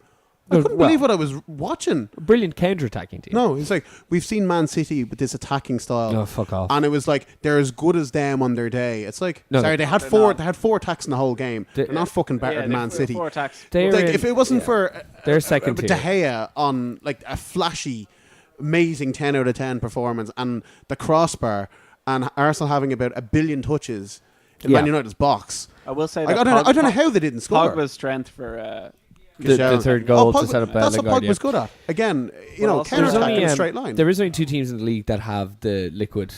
[SPEAKER 1] I couldn't believe what I was watching.
[SPEAKER 3] Brilliant counter-attacking team.
[SPEAKER 1] No, it's like we've seen Man City with this attacking style.
[SPEAKER 3] Oh, fuck off.
[SPEAKER 1] And it was like they're as good as them on their day. It's like
[SPEAKER 3] No,
[SPEAKER 1] sorry, they had
[SPEAKER 2] they're
[SPEAKER 1] four.
[SPEAKER 2] not.
[SPEAKER 1] They had 4 attacks in the whole game. They're not fucking better than Man City.
[SPEAKER 2] 4 attacks.
[SPEAKER 3] They're
[SPEAKER 1] Like
[SPEAKER 3] in-
[SPEAKER 1] if it wasn't for
[SPEAKER 3] They're second
[SPEAKER 1] De
[SPEAKER 3] tier.
[SPEAKER 1] Gea on like a flashy, amazing 10 out of 10 performance and the crossbar and Arsenal having about 1 billion touches in
[SPEAKER 3] Yeah.
[SPEAKER 1] Man United's box.
[SPEAKER 2] I will say
[SPEAKER 1] I
[SPEAKER 2] that
[SPEAKER 1] don't know how they didn't score.
[SPEAKER 2] Pogba's strength for
[SPEAKER 3] the third goal to set up
[SPEAKER 1] That's what
[SPEAKER 3] Lingard,
[SPEAKER 1] Pogba's good at. Again, you
[SPEAKER 2] Well,
[SPEAKER 1] know,
[SPEAKER 2] also-
[SPEAKER 1] counter
[SPEAKER 3] There's
[SPEAKER 1] attack
[SPEAKER 3] only,
[SPEAKER 1] in a straight line.
[SPEAKER 3] There is only 2 teams in the league that have the liquid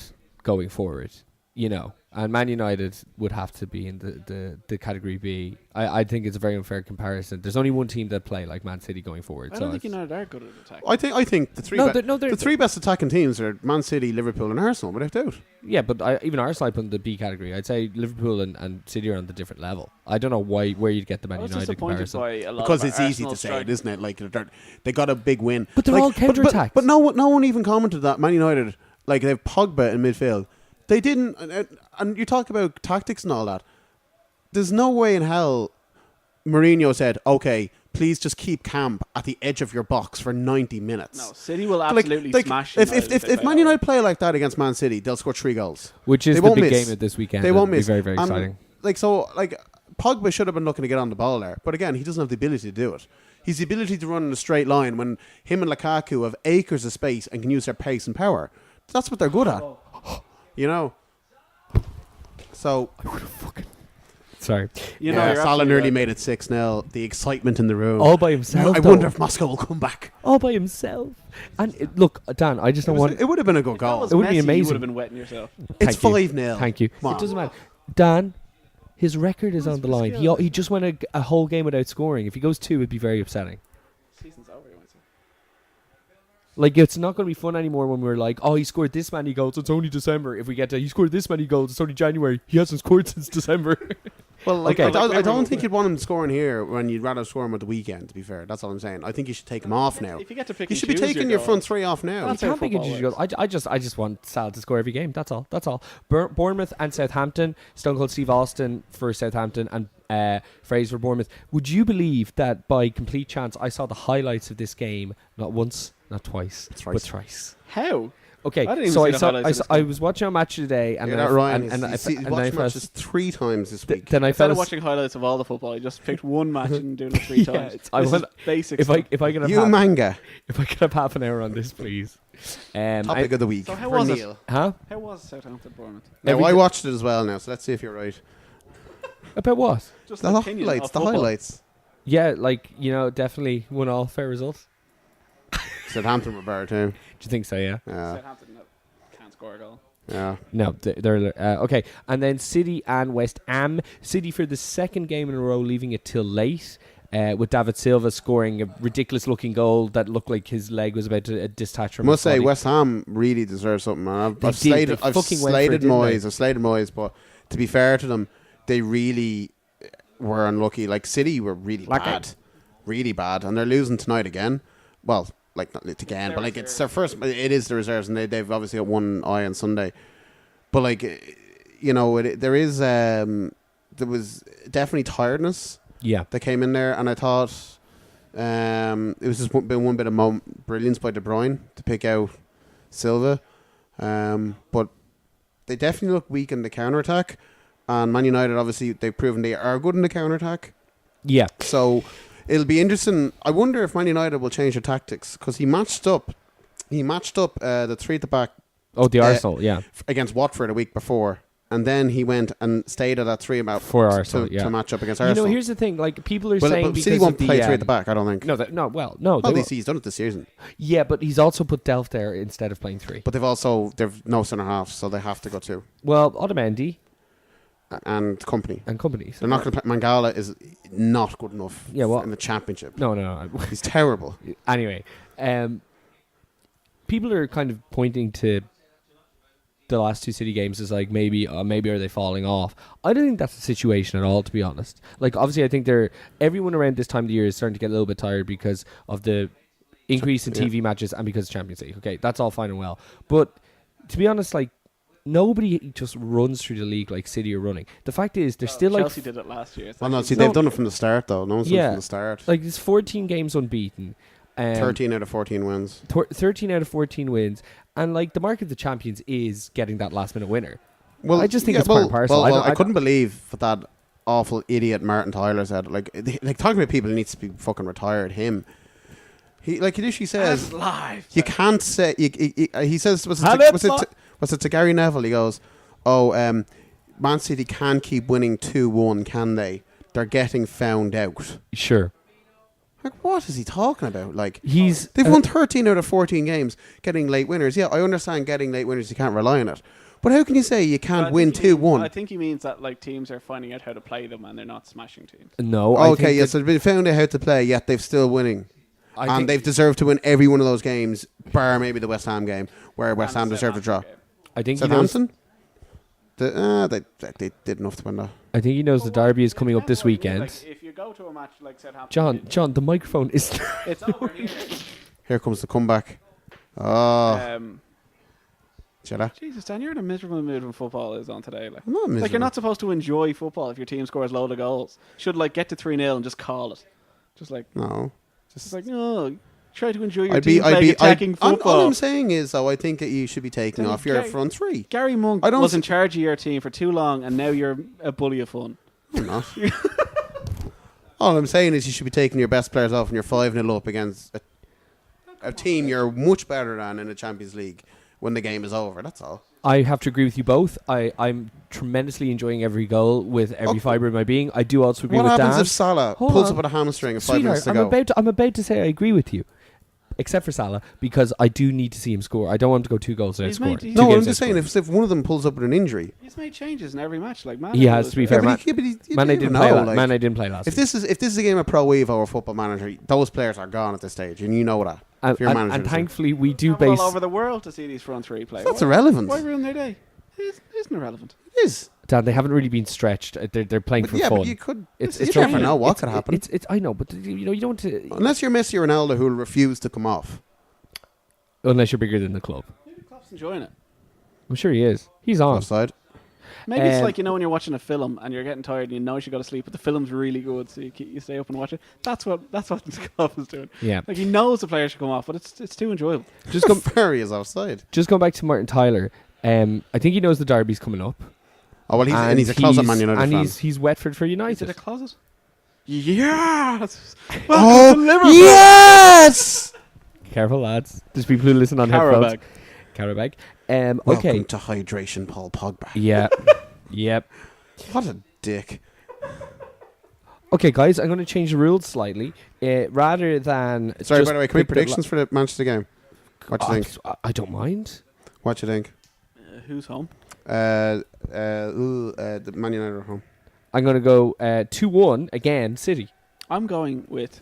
[SPEAKER 3] going forward, you know, and Man United would have to be in the category B. I think it's a very unfair comparison. There's only one team that play like Man City going forward.
[SPEAKER 2] I
[SPEAKER 3] so
[SPEAKER 2] don't think
[SPEAKER 3] it's-
[SPEAKER 2] United are good at attack.
[SPEAKER 1] I think the three
[SPEAKER 3] No,
[SPEAKER 1] be-
[SPEAKER 3] they're-
[SPEAKER 1] the 3 best attacking teams are Man City, Liverpool, and Arsenal, without doubt.
[SPEAKER 3] Yeah, but even Arsenal I put in the B category. I'd say Liverpool and City are on the different level. I don't know where you'd get the Man
[SPEAKER 2] I was
[SPEAKER 3] United
[SPEAKER 2] disappointed
[SPEAKER 3] comparison.
[SPEAKER 2] by a lot
[SPEAKER 1] Because
[SPEAKER 2] of
[SPEAKER 1] it's easy
[SPEAKER 2] Arsenal
[SPEAKER 1] to say
[SPEAKER 2] strike.
[SPEAKER 1] it, isn't it? Like they got a big win,
[SPEAKER 3] But they're
[SPEAKER 1] like,
[SPEAKER 3] all counter-attacks.
[SPEAKER 1] But no one even commented that Man United, like they have Pogba in midfield. They didn't, and you talk about tactics and all that. There's no way in hell Mourinho said, "Okay, please just keep camp at the edge of your box for 90 minutes.
[SPEAKER 2] No, City will absolutely smash.
[SPEAKER 1] If Man United play like that against Man City, they'll score 3 goals.
[SPEAKER 3] Which is
[SPEAKER 1] They
[SPEAKER 3] the
[SPEAKER 1] won't
[SPEAKER 3] big
[SPEAKER 1] miss.
[SPEAKER 3] game of this weekend.
[SPEAKER 1] They won't
[SPEAKER 3] It'll
[SPEAKER 1] miss.
[SPEAKER 3] be very, very
[SPEAKER 1] And,
[SPEAKER 3] exciting.
[SPEAKER 1] Pogba should have been looking to get on the ball there. But again, he doesn't have the ability to do it. He's the ability to run in a straight line when him and Lukaku have acres of space and can use their pace and power. That's what they're good at. You know? So...
[SPEAKER 3] Sorry.
[SPEAKER 2] You know,
[SPEAKER 1] yeah,
[SPEAKER 2] you're
[SPEAKER 1] Salah
[SPEAKER 2] absolutely
[SPEAKER 1] nearly
[SPEAKER 2] right.
[SPEAKER 1] made it 6-0. The excitement in the room.
[SPEAKER 3] All by himself.
[SPEAKER 1] I
[SPEAKER 3] though.
[SPEAKER 1] wonder if Moscow will come back.
[SPEAKER 3] All by himself. And look, Dan, I just don't want.
[SPEAKER 1] It would have been a good
[SPEAKER 2] If that
[SPEAKER 1] goal.
[SPEAKER 2] was
[SPEAKER 3] It would be
[SPEAKER 2] Messi,
[SPEAKER 3] amazing.
[SPEAKER 2] You would have been wetting yourself.
[SPEAKER 1] It's
[SPEAKER 3] Thank you.
[SPEAKER 1] 5-0.
[SPEAKER 3] Thank you.
[SPEAKER 1] Come on.
[SPEAKER 3] It doesn't matter. Dan, his record is on the line. He just went a whole game without scoring. If he goes 2, it'd be very upsetting.
[SPEAKER 2] Season's over. You might say.
[SPEAKER 3] Like, it's not going to be fun anymore when we're like, oh, he scored this many goals. It's only December. If we get to, he scored this many goals. It's only January. He hasn't scored since December.
[SPEAKER 1] Well, like,
[SPEAKER 3] Okay.
[SPEAKER 1] I don't think you'd want him scoring here when you'd rather score him at the weekend, to be fair. That's all I'm saying. I think you should take him off now.
[SPEAKER 2] If you get to pick
[SPEAKER 1] You
[SPEAKER 2] and
[SPEAKER 1] should be
[SPEAKER 2] choose
[SPEAKER 1] taking your
[SPEAKER 2] goal,
[SPEAKER 1] front 3 off now.
[SPEAKER 3] You
[SPEAKER 2] That's how
[SPEAKER 3] can't pick and
[SPEAKER 2] football
[SPEAKER 3] choose your goals. I just want Sal to score every game. That's all. Bournemouth and Southampton. Stone Cold Steve Austin for Southampton and Fraser for Bournemouth. Would you believe that by complete chance I saw the highlights of this game not once, not twice, but thrice?
[SPEAKER 2] How?
[SPEAKER 3] Okay,
[SPEAKER 2] I didn't even
[SPEAKER 3] so
[SPEAKER 2] see the highlights of this
[SPEAKER 3] I
[SPEAKER 2] game.
[SPEAKER 3] was watching a match today, and
[SPEAKER 1] Yeah,
[SPEAKER 3] then
[SPEAKER 1] that Ryan,
[SPEAKER 3] and I
[SPEAKER 1] he's
[SPEAKER 3] and I
[SPEAKER 1] watched
[SPEAKER 3] fell
[SPEAKER 1] matches 3 times this week.
[SPEAKER 3] then I
[SPEAKER 2] Instead
[SPEAKER 3] fell
[SPEAKER 2] of watching highlights of all the football, you just picked one match and doing it 3 times.
[SPEAKER 3] I
[SPEAKER 2] This is
[SPEAKER 3] want-
[SPEAKER 2] basic.
[SPEAKER 3] if I could have
[SPEAKER 1] You manga.
[SPEAKER 3] if I could have half an hour on this, please.
[SPEAKER 1] Topic of the week.
[SPEAKER 2] So how
[SPEAKER 1] for
[SPEAKER 2] was it?
[SPEAKER 1] Neil.
[SPEAKER 3] Huh?
[SPEAKER 2] How was Southampton Bournemouth?
[SPEAKER 1] Now,
[SPEAKER 3] Every
[SPEAKER 1] I
[SPEAKER 3] t-
[SPEAKER 1] watched it as well now, so let's see if you're right.
[SPEAKER 3] About what?
[SPEAKER 2] Just
[SPEAKER 1] The
[SPEAKER 2] an opinion
[SPEAKER 1] highlights.
[SPEAKER 2] of
[SPEAKER 1] The
[SPEAKER 2] football.
[SPEAKER 1] highlights.
[SPEAKER 3] Yeah, like, definitely 1-1 fair result.
[SPEAKER 1] Southampton were better too.
[SPEAKER 3] Do you think so? Yeah.
[SPEAKER 1] Yeah.
[SPEAKER 2] Southampton can't score a goal.
[SPEAKER 1] Yeah.
[SPEAKER 3] No, they're okay. And then City and West Ham. City for the second game in a row, leaving it till late. With David Silva scoring a ridiculous-looking goal that looked like his leg was about to detach from.
[SPEAKER 1] I must
[SPEAKER 3] his
[SPEAKER 1] say,
[SPEAKER 3] body.
[SPEAKER 1] West Ham really deserve something, man.
[SPEAKER 3] They
[SPEAKER 1] I've
[SPEAKER 3] did.
[SPEAKER 1] slated,
[SPEAKER 3] They
[SPEAKER 1] I've
[SPEAKER 3] fucking went for it,
[SPEAKER 1] slated
[SPEAKER 3] didn't they?
[SPEAKER 1] Moyes. I've slated Moyes, but to be fair to them, they really were unlucky. Like, City were really
[SPEAKER 3] Lucky.
[SPEAKER 1] bad. Really bad. And they're losing tonight again. Well, like, not again,
[SPEAKER 2] Their
[SPEAKER 1] but like, it's
[SPEAKER 2] reserves.
[SPEAKER 1] their first. It is the reserves, and they've obviously got one eye on Sunday. But, like, there is. There was definitely tiredness
[SPEAKER 3] Yeah.
[SPEAKER 1] that came in there, and I thought it was just one bit of brilliance by De Bruyne to pick out Silva, but they definitely look weak in the counter attack. And Man United, obviously, they've proven they are good in the counter attack.
[SPEAKER 3] Yeah.
[SPEAKER 1] So it'll be interesting. I wonder if Man United will change their tactics, because he matched up the 3 at the back
[SPEAKER 3] Oh, the Arsenal. Yeah.
[SPEAKER 1] against Watford a week before. And then he went and stayed at that 3 about
[SPEAKER 3] For Arsenal,
[SPEAKER 1] to
[SPEAKER 3] yeah.
[SPEAKER 1] match up against Arsenal.
[SPEAKER 3] Here's the thing. Like, people are
[SPEAKER 1] Well,
[SPEAKER 3] saying
[SPEAKER 1] but
[SPEAKER 3] because
[SPEAKER 1] City won't
[SPEAKER 3] of the,
[SPEAKER 1] play 3 at the back, I don't think.
[SPEAKER 3] No, no.
[SPEAKER 1] Well,
[SPEAKER 3] they will.
[SPEAKER 1] he's done it this season.
[SPEAKER 3] Yeah, but he's also put Delph there instead of playing 3.
[SPEAKER 1] But they've no centre halves, so they have to go 2.
[SPEAKER 3] Well, Otamendi
[SPEAKER 1] And company.
[SPEAKER 3] and company. So
[SPEAKER 1] They're not going to play. Mangala is not good enough
[SPEAKER 3] Yeah, well-
[SPEAKER 1] in the championship.
[SPEAKER 3] No.
[SPEAKER 1] He's terrible.
[SPEAKER 3] Anyway, people are kind of pointing to the last 2 City games as like maybe are they falling off. I don't think that's the situation at all, to be honest. Like, obviously, I think everyone around this time of the year is starting to get a little bit tired because of the increase in TV matches and because of Champions League. Okay, that's all fine and well. But to be honest, like, nobody just runs through the league like City are running. The fact is, they're still
[SPEAKER 2] Chelsea
[SPEAKER 3] like
[SPEAKER 2] did it last year. It's
[SPEAKER 1] Well, no,
[SPEAKER 2] actually-
[SPEAKER 1] see, they've done it from the start, though. No one's done it
[SPEAKER 3] Yeah.
[SPEAKER 1] from the start.
[SPEAKER 3] like there's 14 games unbeaten.
[SPEAKER 1] 13 out of 14 wins.
[SPEAKER 3] 13 out of 14 wins, and like the mark of the champions is getting that last minute winner. I just think it's part and parcel.
[SPEAKER 1] I couldn't believe what that awful idiot Martin Tyler said. Like talking about people who needs to be fucking retired. Him, he literally says,
[SPEAKER 2] That's live.
[SPEAKER 1] you can't say. He says, was
[SPEAKER 3] Have
[SPEAKER 1] it
[SPEAKER 3] it,
[SPEAKER 1] to Gary Neville? He goes, "Oh, Man City can keep winning 2-1, can they? They're getting found out."
[SPEAKER 3] Sure,
[SPEAKER 1] Like, what is he talking about? Like,
[SPEAKER 3] he's
[SPEAKER 1] they've won 13 out of 14 games, getting late winners. Yeah, I understand getting late winners. You can't rely on it, but how can you say you
[SPEAKER 2] I
[SPEAKER 1] can't
[SPEAKER 2] think
[SPEAKER 1] win
[SPEAKER 2] he means-
[SPEAKER 1] 2-1?
[SPEAKER 2] I think he means that like teams are finding out how to play them and they're not smashing teams.
[SPEAKER 3] no. I
[SPEAKER 1] Okay,
[SPEAKER 3] think
[SPEAKER 1] yes, they've been found out how to play, yet they've still winning.
[SPEAKER 3] I
[SPEAKER 1] And
[SPEAKER 3] think-
[SPEAKER 1] they've deserved to win every one of those games, bar maybe the West Ham game, where West Ham
[SPEAKER 2] And the
[SPEAKER 1] deserved to draw.
[SPEAKER 2] Southampton game.
[SPEAKER 3] I think he knows.
[SPEAKER 1] Southampton? They did enough to win that.
[SPEAKER 3] I think he knows the derby is coming up this
[SPEAKER 2] That's what I mean,
[SPEAKER 3] weekend.
[SPEAKER 2] like, if you go to a match like Southampton,
[SPEAKER 3] John, the microphone is.
[SPEAKER 2] it's over.
[SPEAKER 1] Here comes the comeback. Oh, Jella.
[SPEAKER 2] Jesus, Dan, you're in a miserable mood when football is on today. Like,
[SPEAKER 1] I'm not
[SPEAKER 2] like you're
[SPEAKER 1] miserable.
[SPEAKER 2] not supposed to enjoy football if your team scores a load of goals. Should like get to 3-0 and just call it. Just like,
[SPEAKER 1] No.
[SPEAKER 2] just like, no. Try to enjoy your
[SPEAKER 1] I'd
[SPEAKER 2] team
[SPEAKER 1] be,
[SPEAKER 2] playing attacking football.
[SPEAKER 1] all I'm saying is, though, I think that you should be taking off your front three.
[SPEAKER 2] Gary Monk
[SPEAKER 1] I don't
[SPEAKER 2] was in
[SPEAKER 1] s-
[SPEAKER 2] charge of your team for too long, and now you're a bully of fun.
[SPEAKER 1] I'm not. All I'm saying is you should be taking your best players off and you're 5-0 up against a team you're much better than in the Champions League when the game is over. That's all.
[SPEAKER 3] I have to agree with you both. I'm tremendously enjoying every goal with every
[SPEAKER 1] Okay.
[SPEAKER 3] fibre of my being. I do also agree
[SPEAKER 1] What
[SPEAKER 3] with
[SPEAKER 1] happens
[SPEAKER 3] Dan.
[SPEAKER 1] if Salah
[SPEAKER 3] Hold
[SPEAKER 1] pulls
[SPEAKER 3] on.
[SPEAKER 1] up with a hamstring and 5 minutes
[SPEAKER 3] Sweetheart,
[SPEAKER 1] to go?
[SPEAKER 3] I'm about to say I agree with you. Except for Salah, because I do need to see him score. I don't want him to go 2 goals without
[SPEAKER 2] He's
[SPEAKER 3] scoring.
[SPEAKER 2] made- he's-
[SPEAKER 3] Two
[SPEAKER 1] No,
[SPEAKER 3] games
[SPEAKER 1] I'm just
[SPEAKER 3] without
[SPEAKER 1] saying if one of them pulls up with an injury.
[SPEAKER 2] He's made changes in every match, like man.
[SPEAKER 3] He has, to be fair.
[SPEAKER 1] But you
[SPEAKER 3] Mane
[SPEAKER 1] never
[SPEAKER 3] didn't
[SPEAKER 1] know,
[SPEAKER 3] play.
[SPEAKER 1] like,
[SPEAKER 3] Mane didn't play last.
[SPEAKER 1] if this is a game of Pro Evo or Football Manager, those players are gone at this stage, and you know that.
[SPEAKER 3] and,
[SPEAKER 1] if you're a manager,
[SPEAKER 3] and
[SPEAKER 1] so.
[SPEAKER 3] thankfully we do
[SPEAKER 2] Travel
[SPEAKER 3] base.
[SPEAKER 2] all over the world to see these front three play.
[SPEAKER 1] That's
[SPEAKER 2] Why-
[SPEAKER 1] irrelevant.
[SPEAKER 2] Why ruin their day? It isn't irrelevant.
[SPEAKER 1] It is.
[SPEAKER 3] Dan, they haven't really been stretched. They're playing
[SPEAKER 1] But
[SPEAKER 3] for
[SPEAKER 1] yeah,
[SPEAKER 3] fun.
[SPEAKER 1] but you could.
[SPEAKER 3] It's
[SPEAKER 1] you
[SPEAKER 3] training.
[SPEAKER 1] never know what
[SPEAKER 3] It's-
[SPEAKER 1] could happen.
[SPEAKER 3] It's I know, but you don't want to,
[SPEAKER 1] Unless you're Messi or Ronaldo, who will refuse to come off.
[SPEAKER 3] unless you're bigger than the club.
[SPEAKER 2] Maybe Klopp's enjoying it.
[SPEAKER 3] I'm sure he is. He's on.
[SPEAKER 1] Offside.
[SPEAKER 2] Maybe it's
[SPEAKER 3] Um,
[SPEAKER 2] like, you know, when you're watching a film and you're getting tired and you know you should go to sleep, but the film's really good, so you stay up and watch it. That's what Klopp is doing.
[SPEAKER 3] Yeah.
[SPEAKER 2] Like, he knows the player should come off, but it's too enjoyable.
[SPEAKER 3] Just go.
[SPEAKER 1] Ferry is offside.
[SPEAKER 3] Just going back to Martin Tyler. I think he knows the derby's coming up.
[SPEAKER 1] Oh well, he's a closet Man United
[SPEAKER 3] and
[SPEAKER 1] fan.
[SPEAKER 3] he's Wetford for
[SPEAKER 2] Is it
[SPEAKER 3] United.
[SPEAKER 2] a closet? Yes!
[SPEAKER 1] Oh,
[SPEAKER 2] Welcome to Liverpool!
[SPEAKER 1] yes!
[SPEAKER 3] Careful, lads. There's people who listen on
[SPEAKER 2] Carabag.
[SPEAKER 3] headphones. Carabag. Okay.
[SPEAKER 1] Welcome to hydration, Paul Pogba.
[SPEAKER 3] Yeah. Yep.
[SPEAKER 1] What a dick.
[SPEAKER 3] Okay, guys, I'm going to change the rules slightly. Rather than
[SPEAKER 1] Sorry,
[SPEAKER 3] just
[SPEAKER 1] by the way, can we
[SPEAKER 3] pick the
[SPEAKER 1] predictions for the Manchester game? What do you think?
[SPEAKER 3] I don't mind.
[SPEAKER 1] What do you think?
[SPEAKER 2] Who's home?
[SPEAKER 1] The Man United are home.
[SPEAKER 3] I'm going to go 2-1 again, City.
[SPEAKER 2] I'm going with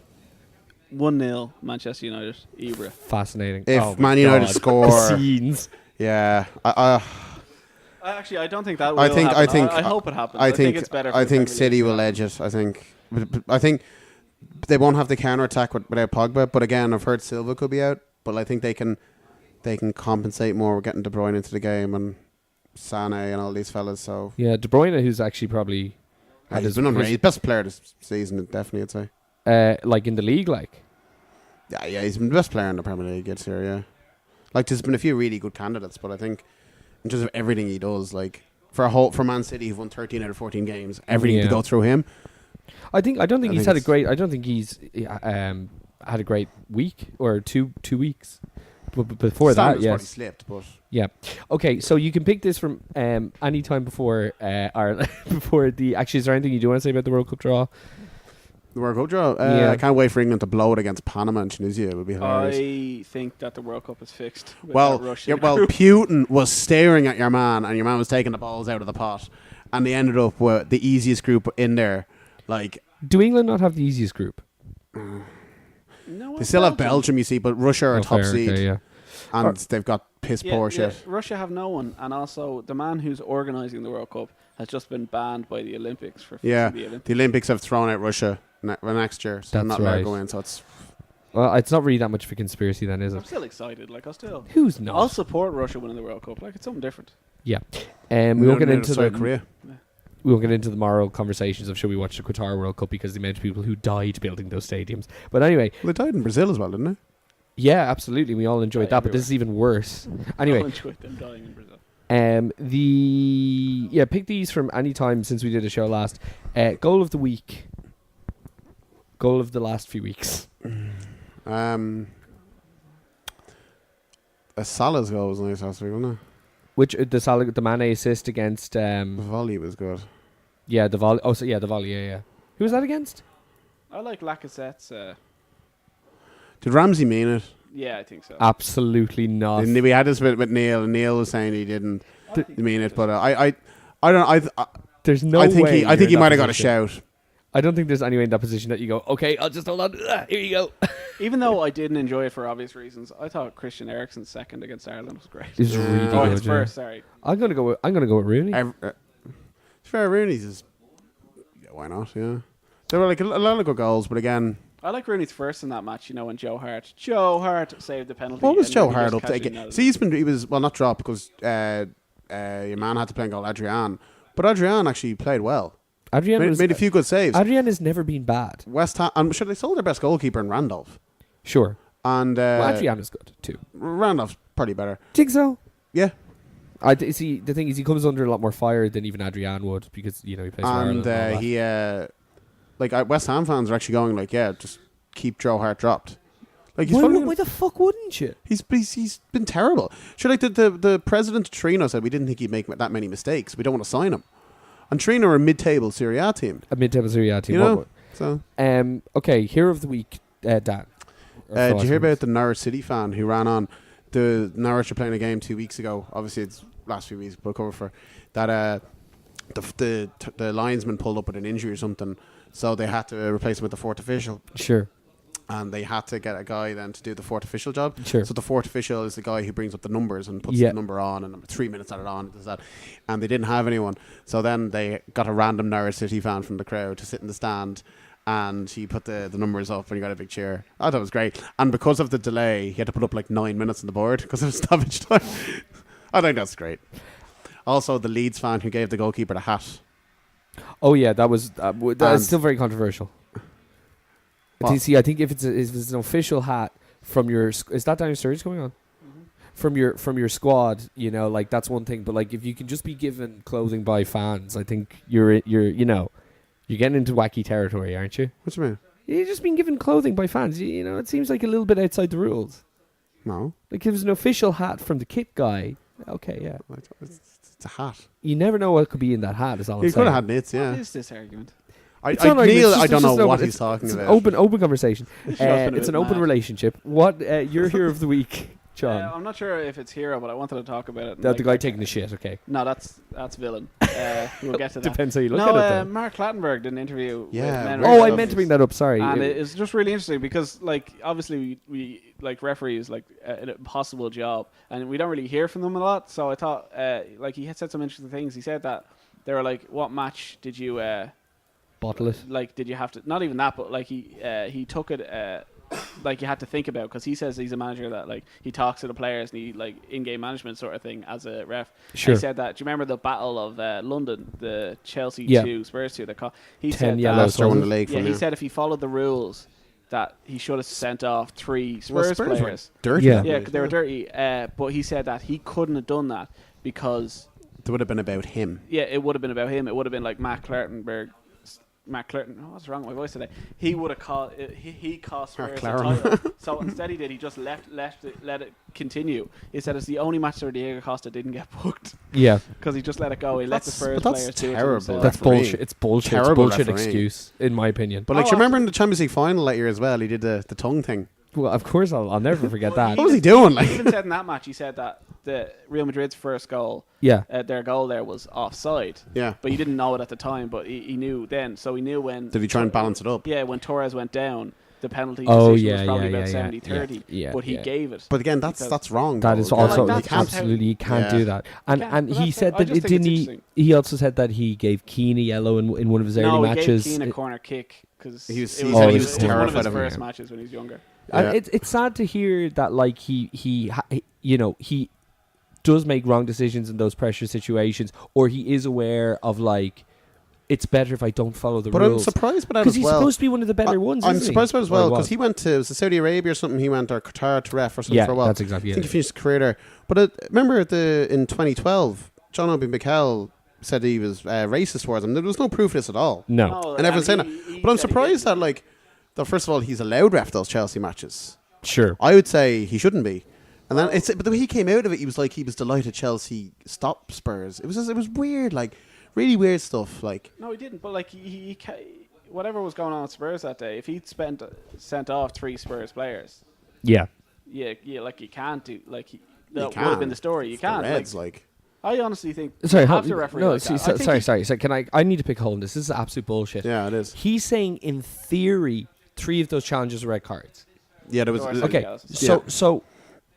[SPEAKER 2] 1-0 Manchester United, Ibra.
[SPEAKER 3] Fascinating.
[SPEAKER 1] If
[SPEAKER 3] Oh my
[SPEAKER 1] Man United
[SPEAKER 3] God.
[SPEAKER 1] score-
[SPEAKER 3] The scenes.
[SPEAKER 1] Yeah,
[SPEAKER 2] Actually, I don't think that will
[SPEAKER 1] I think-
[SPEAKER 2] happen.
[SPEAKER 1] I think-
[SPEAKER 2] I hope it happens.
[SPEAKER 1] I think
[SPEAKER 2] it's better. For
[SPEAKER 1] I
[SPEAKER 2] the
[SPEAKER 1] think
[SPEAKER 2] Premier
[SPEAKER 1] City
[SPEAKER 2] League.
[SPEAKER 1] will edge it. I think, but I think they won't have the counter attack without Pogba. But again, I've heard Silva could be out, but I think they can compensate more with getting De Bruyne into the game and Sané and all these fellas. So
[SPEAKER 3] Yeah, De Bruyne, who's actually probably had
[SPEAKER 1] he's been unreal. He's best player this season, definitely. I'd say.
[SPEAKER 3] like in the league, like.
[SPEAKER 1] Yeah, he's been the best player in the Premier League. It's here, yeah. Like there's been a few really good candidates, but I think in terms of everything he does, like for Man City, who've won 13 out of 14 games, everything
[SPEAKER 3] Yeah.
[SPEAKER 1] to go through him.
[SPEAKER 3] I don't think
[SPEAKER 1] I
[SPEAKER 3] he's
[SPEAKER 1] think
[SPEAKER 3] had a
[SPEAKER 1] it's-
[SPEAKER 3] great. I don't think he's had a great week or two weeks. But before that,
[SPEAKER 1] Standards probably
[SPEAKER 3] yes,
[SPEAKER 1] slipped, but
[SPEAKER 3] yeah. Okay, so you can pick this from any time before Ireland. Before the actually, is there anything you do want to say about the World Cup draw?
[SPEAKER 1] the World Cup draw.
[SPEAKER 3] Yeah.
[SPEAKER 1] I can't wait for England to blow it against Panama and Tunisia. It would be hilarious.
[SPEAKER 2] I think that the World Cup is fixed. with
[SPEAKER 1] Well,
[SPEAKER 2] that Russian
[SPEAKER 1] well,
[SPEAKER 2] group.
[SPEAKER 1] Putin was staring at your man, and your man was taking the balls out of the pot, and they ended up with the easiest group in there. Like
[SPEAKER 3] Do England not have the easiest group?
[SPEAKER 2] No,
[SPEAKER 1] they still have Belgium, you see, but Russia are top
[SPEAKER 3] fair,
[SPEAKER 1] seed,
[SPEAKER 3] okay, yeah.
[SPEAKER 1] and they've got piss poor shit.
[SPEAKER 2] Russia have no one, and also the man who's organising the World Cup has just been banned by the Olympics for
[SPEAKER 1] Yeah,
[SPEAKER 2] the Olympics.
[SPEAKER 1] the Olympics have thrown out Russia next year, so
[SPEAKER 3] That's
[SPEAKER 1] not allowed
[SPEAKER 3] right.
[SPEAKER 1] to go in. So it's
[SPEAKER 3] Well, it's not really that much of a conspiracy, then, is
[SPEAKER 2] I'm
[SPEAKER 3] it?
[SPEAKER 2] still excited. Like
[SPEAKER 3] Who's
[SPEAKER 2] I'll
[SPEAKER 3] not?
[SPEAKER 2] support Russia winning the World Cup. Like it's something different.
[SPEAKER 3] Yeah. We won't get into
[SPEAKER 1] South
[SPEAKER 3] the
[SPEAKER 1] Korea.
[SPEAKER 3] we won't get into the moral conversations of should we watch the Qatar World Cup because the amount of people who died building those stadiums. But anyway,
[SPEAKER 1] Well, they died in Brazil as well, didn't they?
[SPEAKER 3] yeah, absolutely, we all enjoyed
[SPEAKER 2] Yeah,
[SPEAKER 3] that. But this is even worse.
[SPEAKER 2] I'll
[SPEAKER 3] Anyway,
[SPEAKER 2] enjoy them dying in Brazil.
[SPEAKER 3] pick these from any time since we did a show last. Goal of the week. Goal of the last few weeks.
[SPEAKER 1] A Salah's goal was nice last week, wasn't
[SPEAKER 3] Which the Mane assist against
[SPEAKER 1] it? The volley was good.
[SPEAKER 3] the volley. Oh, so yeah, the volley. Yeah. Who was that against?
[SPEAKER 2] I like Lacazette's.
[SPEAKER 1] Did Ramsey mean it?
[SPEAKER 2] Yeah, I think so.
[SPEAKER 3] Absolutely not.
[SPEAKER 1] And we had this with Neil, and Neil was saying he didn't mean it, but I don't.
[SPEAKER 3] There's no
[SPEAKER 1] I think
[SPEAKER 3] way.
[SPEAKER 1] he
[SPEAKER 3] you're in that
[SPEAKER 1] might have got a
[SPEAKER 3] position.
[SPEAKER 1] shout.
[SPEAKER 3] I don't think there's any way in that position that you go, okay, I'll just hold on. Here you go.
[SPEAKER 2] Even though I didn't enjoy it for obvious reasons, I thought Christian Eriksen's second against Ireland was great.
[SPEAKER 3] It's really
[SPEAKER 2] Oh,
[SPEAKER 3] good.
[SPEAKER 2] his
[SPEAKER 3] yeah.
[SPEAKER 2] first. Sorry.
[SPEAKER 3] I'm gonna go with Rooney.
[SPEAKER 1] Fair Rooney's is. Yeah, why not? Yeah, there were like a lot of good goals, but again,
[SPEAKER 2] I like Rooney's first in that match. You know when Joe Hart saved the penalty.
[SPEAKER 1] what was
[SPEAKER 2] and
[SPEAKER 1] Joe
[SPEAKER 2] he
[SPEAKER 1] Hart
[SPEAKER 2] just
[SPEAKER 1] up to?
[SPEAKER 2] catching that.
[SPEAKER 1] See, he was not dropped because your man had to play in goal, Adrian. But Adrian actually played well.
[SPEAKER 3] Adrian
[SPEAKER 1] Made a few good saves.
[SPEAKER 3] Adrian has never been bad.
[SPEAKER 1] West Ham, and sure, they sold their best goalkeeper in Randolph.
[SPEAKER 3] Sure.
[SPEAKER 1] And
[SPEAKER 3] Well, Adrian is good too.
[SPEAKER 1] Randolph's probably better.
[SPEAKER 3] Think so?
[SPEAKER 1] Yeah.
[SPEAKER 3] See, the thing is, he comes under a lot more fire than even Adrian would because he plays for Ireland.
[SPEAKER 1] And West Ham fans are actually going like, yeah, just keep Joe Hart dropped. Like
[SPEAKER 3] Why the fuck wouldn't you?
[SPEAKER 1] He's been terrible. Sure, like the president of Torino said, we didn't think he'd make that many mistakes. We don't want to sign him. And Torino are a mid-table Serie A team.
[SPEAKER 3] A mid-table Serie A team.
[SPEAKER 1] You know? So.
[SPEAKER 3] Okay, hero of the week, Dan.
[SPEAKER 1] Did you hear about the Norwich City fan who ran on? The Norwich were playing a game 2 weeks ago. Obviously, it's last few weeks, but cover for that. The linesman pulled up with an injury or something, so they had to replace him with the fourth official.
[SPEAKER 3] Sure.
[SPEAKER 1] And they had to get a guy then to do the fourth official job.
[SPEAKER 3] Sure.
[SPEAKER 1] So the fourth official is the guy who brings up the numbers and puts the number on, and 3 minutes added on, and does that. And they didn't have anyone, so then they got a random Norwich City fan from the crowd to sit in the stand. And he put the numbers up and he got a big cheer. I thought it was great. And because of the delay, he had to put up like 9 minutes on the board because of stoppage time. I think that's great. Also, the Leeds fan who gave the goalkeeper the hat.
[SPEAKER 3] Oh yeah, that's still very controversial. See, I think if it's an official hat from your, is that down your surge going on? Mm-hmm. From your squad, that's one thing. But like, if you can just be given clothing by fans, I think you're getting into wacky territory, aren't you?
[SPEAKER 1] What do you mean?
[SPEAKER 3] You're just being given clothing by fans. It seems like a little bit outside the rules.
[SPEAKER 1] No.
[SPEAKER 3] Like, it was an official hat from the kit guy. Okay, yeah.
[SPEAKER 1] It's a hat.
[SPEAKER 3] You never know what could be in that hat, is all I'm saying.
[SPEAKER 1] He could have had knits, yeah.
[SPEAKER 2] What is this argument?
[SPEAKER 1] I don't know what he's talking about.
[SPEAKER 3] Open conversation. It's an open relationship. What your hero of the week, John?
[SPEAKER 2] I'm not sure if it's hero, but I wanted to talk about it.
[SPEAKER 3] The guy taking the shit. Okay.
[SPEAKER 2] No, that's villain. We'll get to that.
[SPEAKER 3] Depends how you look at it. Though.
[SPEAKER 2] Mark Clattenburg did an interview. With
[SPEAKER 3] I meant to bring that up. Sorry.
[SPEAKER 2] And it's just really interesting because, like, obviously we like referees, like an impossible job, and we don't really hear from them a lot. So I thought, he had said some interesting things. He said that they were like, "What match did you?"
[SPEAKER 3] Bottle it.
[SPEAKER 2] Like, did you have to? Not even that, but like he took it. Like you had to think about, because he says he's a manager that like he talks to the players and he like in-game management sort of thing as a ref.
[SPEAKER 3] Sure.
[SPEAKER 2] And he said that. Do you remember the Battle of London, the Chelsea 2, Spurs 2? He
[SPEAKER 3] 10
[SPEAKER 2] said
[SPEAKER 3] yellows
[SPEAKER 1] throwing the leg.
[SPEAKER 2] Yeah, he said if he followed the rules, that he should have sent off 3 Spurs players.
[SPEAKER 1] Dirty.
[SPEAKER 2] Yeah, they were dirty. But he said that he couldn't have done that because
[SPEAKER 1] it would have been about him.
[SPEAKER 2] Yeah, it would have been about him. It would have been like Matt Clattenburg. What's wrong with my voice today? He would have caught. He cost Spurs the title. So instead, he just let it continue. He said it's the only match where Diego Costa didn't get booked.
[SPEAKER 3] Yeah,
[SPEAKER 2] because he just let it go. He let the Spurs players do it.
[SPEAKER 1] Terrible.
[SPEAKER 3] That's bullshit. It's bullshit.
[SPEAKER 1] Terrible
[SPEAKER 3] it's bullshit
[SPEAKER 1] referee.
[SPEAKER 3] excuse, in my opinion.
[SPEAKER 1] But like, you remember in the Champions League final that year as well? He did the tongue thing.
[SPEAKER 3] Well, of course, I'll never forget that.
[SPEAKER 1] What was he doing?
[SPEAKER 2] He even said in that match, he said that the Real Madrid's first goal, their goal there was offside.
[SPEAKER 1] Yeah.
[SPEAKER 2] But he didn't know it at the time, but he knew then. So he knew when.
[SPEAKER 1] Did he try and balance it up?
[SPEAKER 2] Yeah, when Torres went down, the penalty decision was probably about 70-30.
[SPEAKER 3] Yeah,
[SPEAKER 2] but he gave it.
[SPEAKER 1] But again, that's wrong.
[SPEAKER 3] That is also absolutely, you can't do that. And he said that it didn't. He also said that he gave Keane a yellow in one of his early matches.
[SPEAKER 2] He gave Keane a corner kick because
[SPEAKER 1] he was
[SPEAKER 2] one of his
[SPEAKER 1] terrified of
[SPEAKER 2] first matches when he was younger.
[SPEAKER 3] Yeah. It's sad to hear that, like, he does make wrong decisions in those pressure situations, or he is aware of, like, it's better if I don't follow the rules.
[SPEAKER 1] But I'm surprised by that as well.
[SPEAKER 3] Because he's supposed to be one of the better ones,
[SPEAKER 1] I'm surprised by that as well, because
[SPEAKER 3] he
[SPEAKER 1] went to Saudi Arabia or something, or Qatar to ref or something for a while.
[SPEAKER 3] That's exactly
[SPEAKER 1] I think he finished his career there. But remember in 2012, John Obi Mikel said he was racist towards him. There was no proof of this at all.
[SPEAKER 3] No.
[SPEAKER 1] And everyone's saying that. But I'm surprised that, like, first of all, he's allowed ref those Chelsea matches.
[SPEAKER 3] Sure.
[SPEAKER 1] I would say he shouldn't be. And then but the way he came out of it, he was like he was delighted Chelsea stopped Spurs. It was weird, like really weird stuff. Like
[SPEAKER 2] no, he didn't. But like he whatever was going on at Spurs that day, if he'd sent off 3 Spurs players,
[SPEAKER 3] yeah,
[SPEAKER 2] like you can't do that would have been the story. You can't.
[SPEAKER 1] Reds, like
[SPEAKER 2] I honestly think.
[SPEAKER 3] Sorry,
[SPEAKER 2] referee.
[SPEAKER 3] Sorry. So I need to pick a hole in this. This is absolute bullshit.
[SPEAKER 1] Yeah, it is.
[SPEAKER 3] He's saying in theory 3 of those challenges were red cards.
[SPEAKER 1] Yeah, there was.
[SPEAKER 3] Okay, so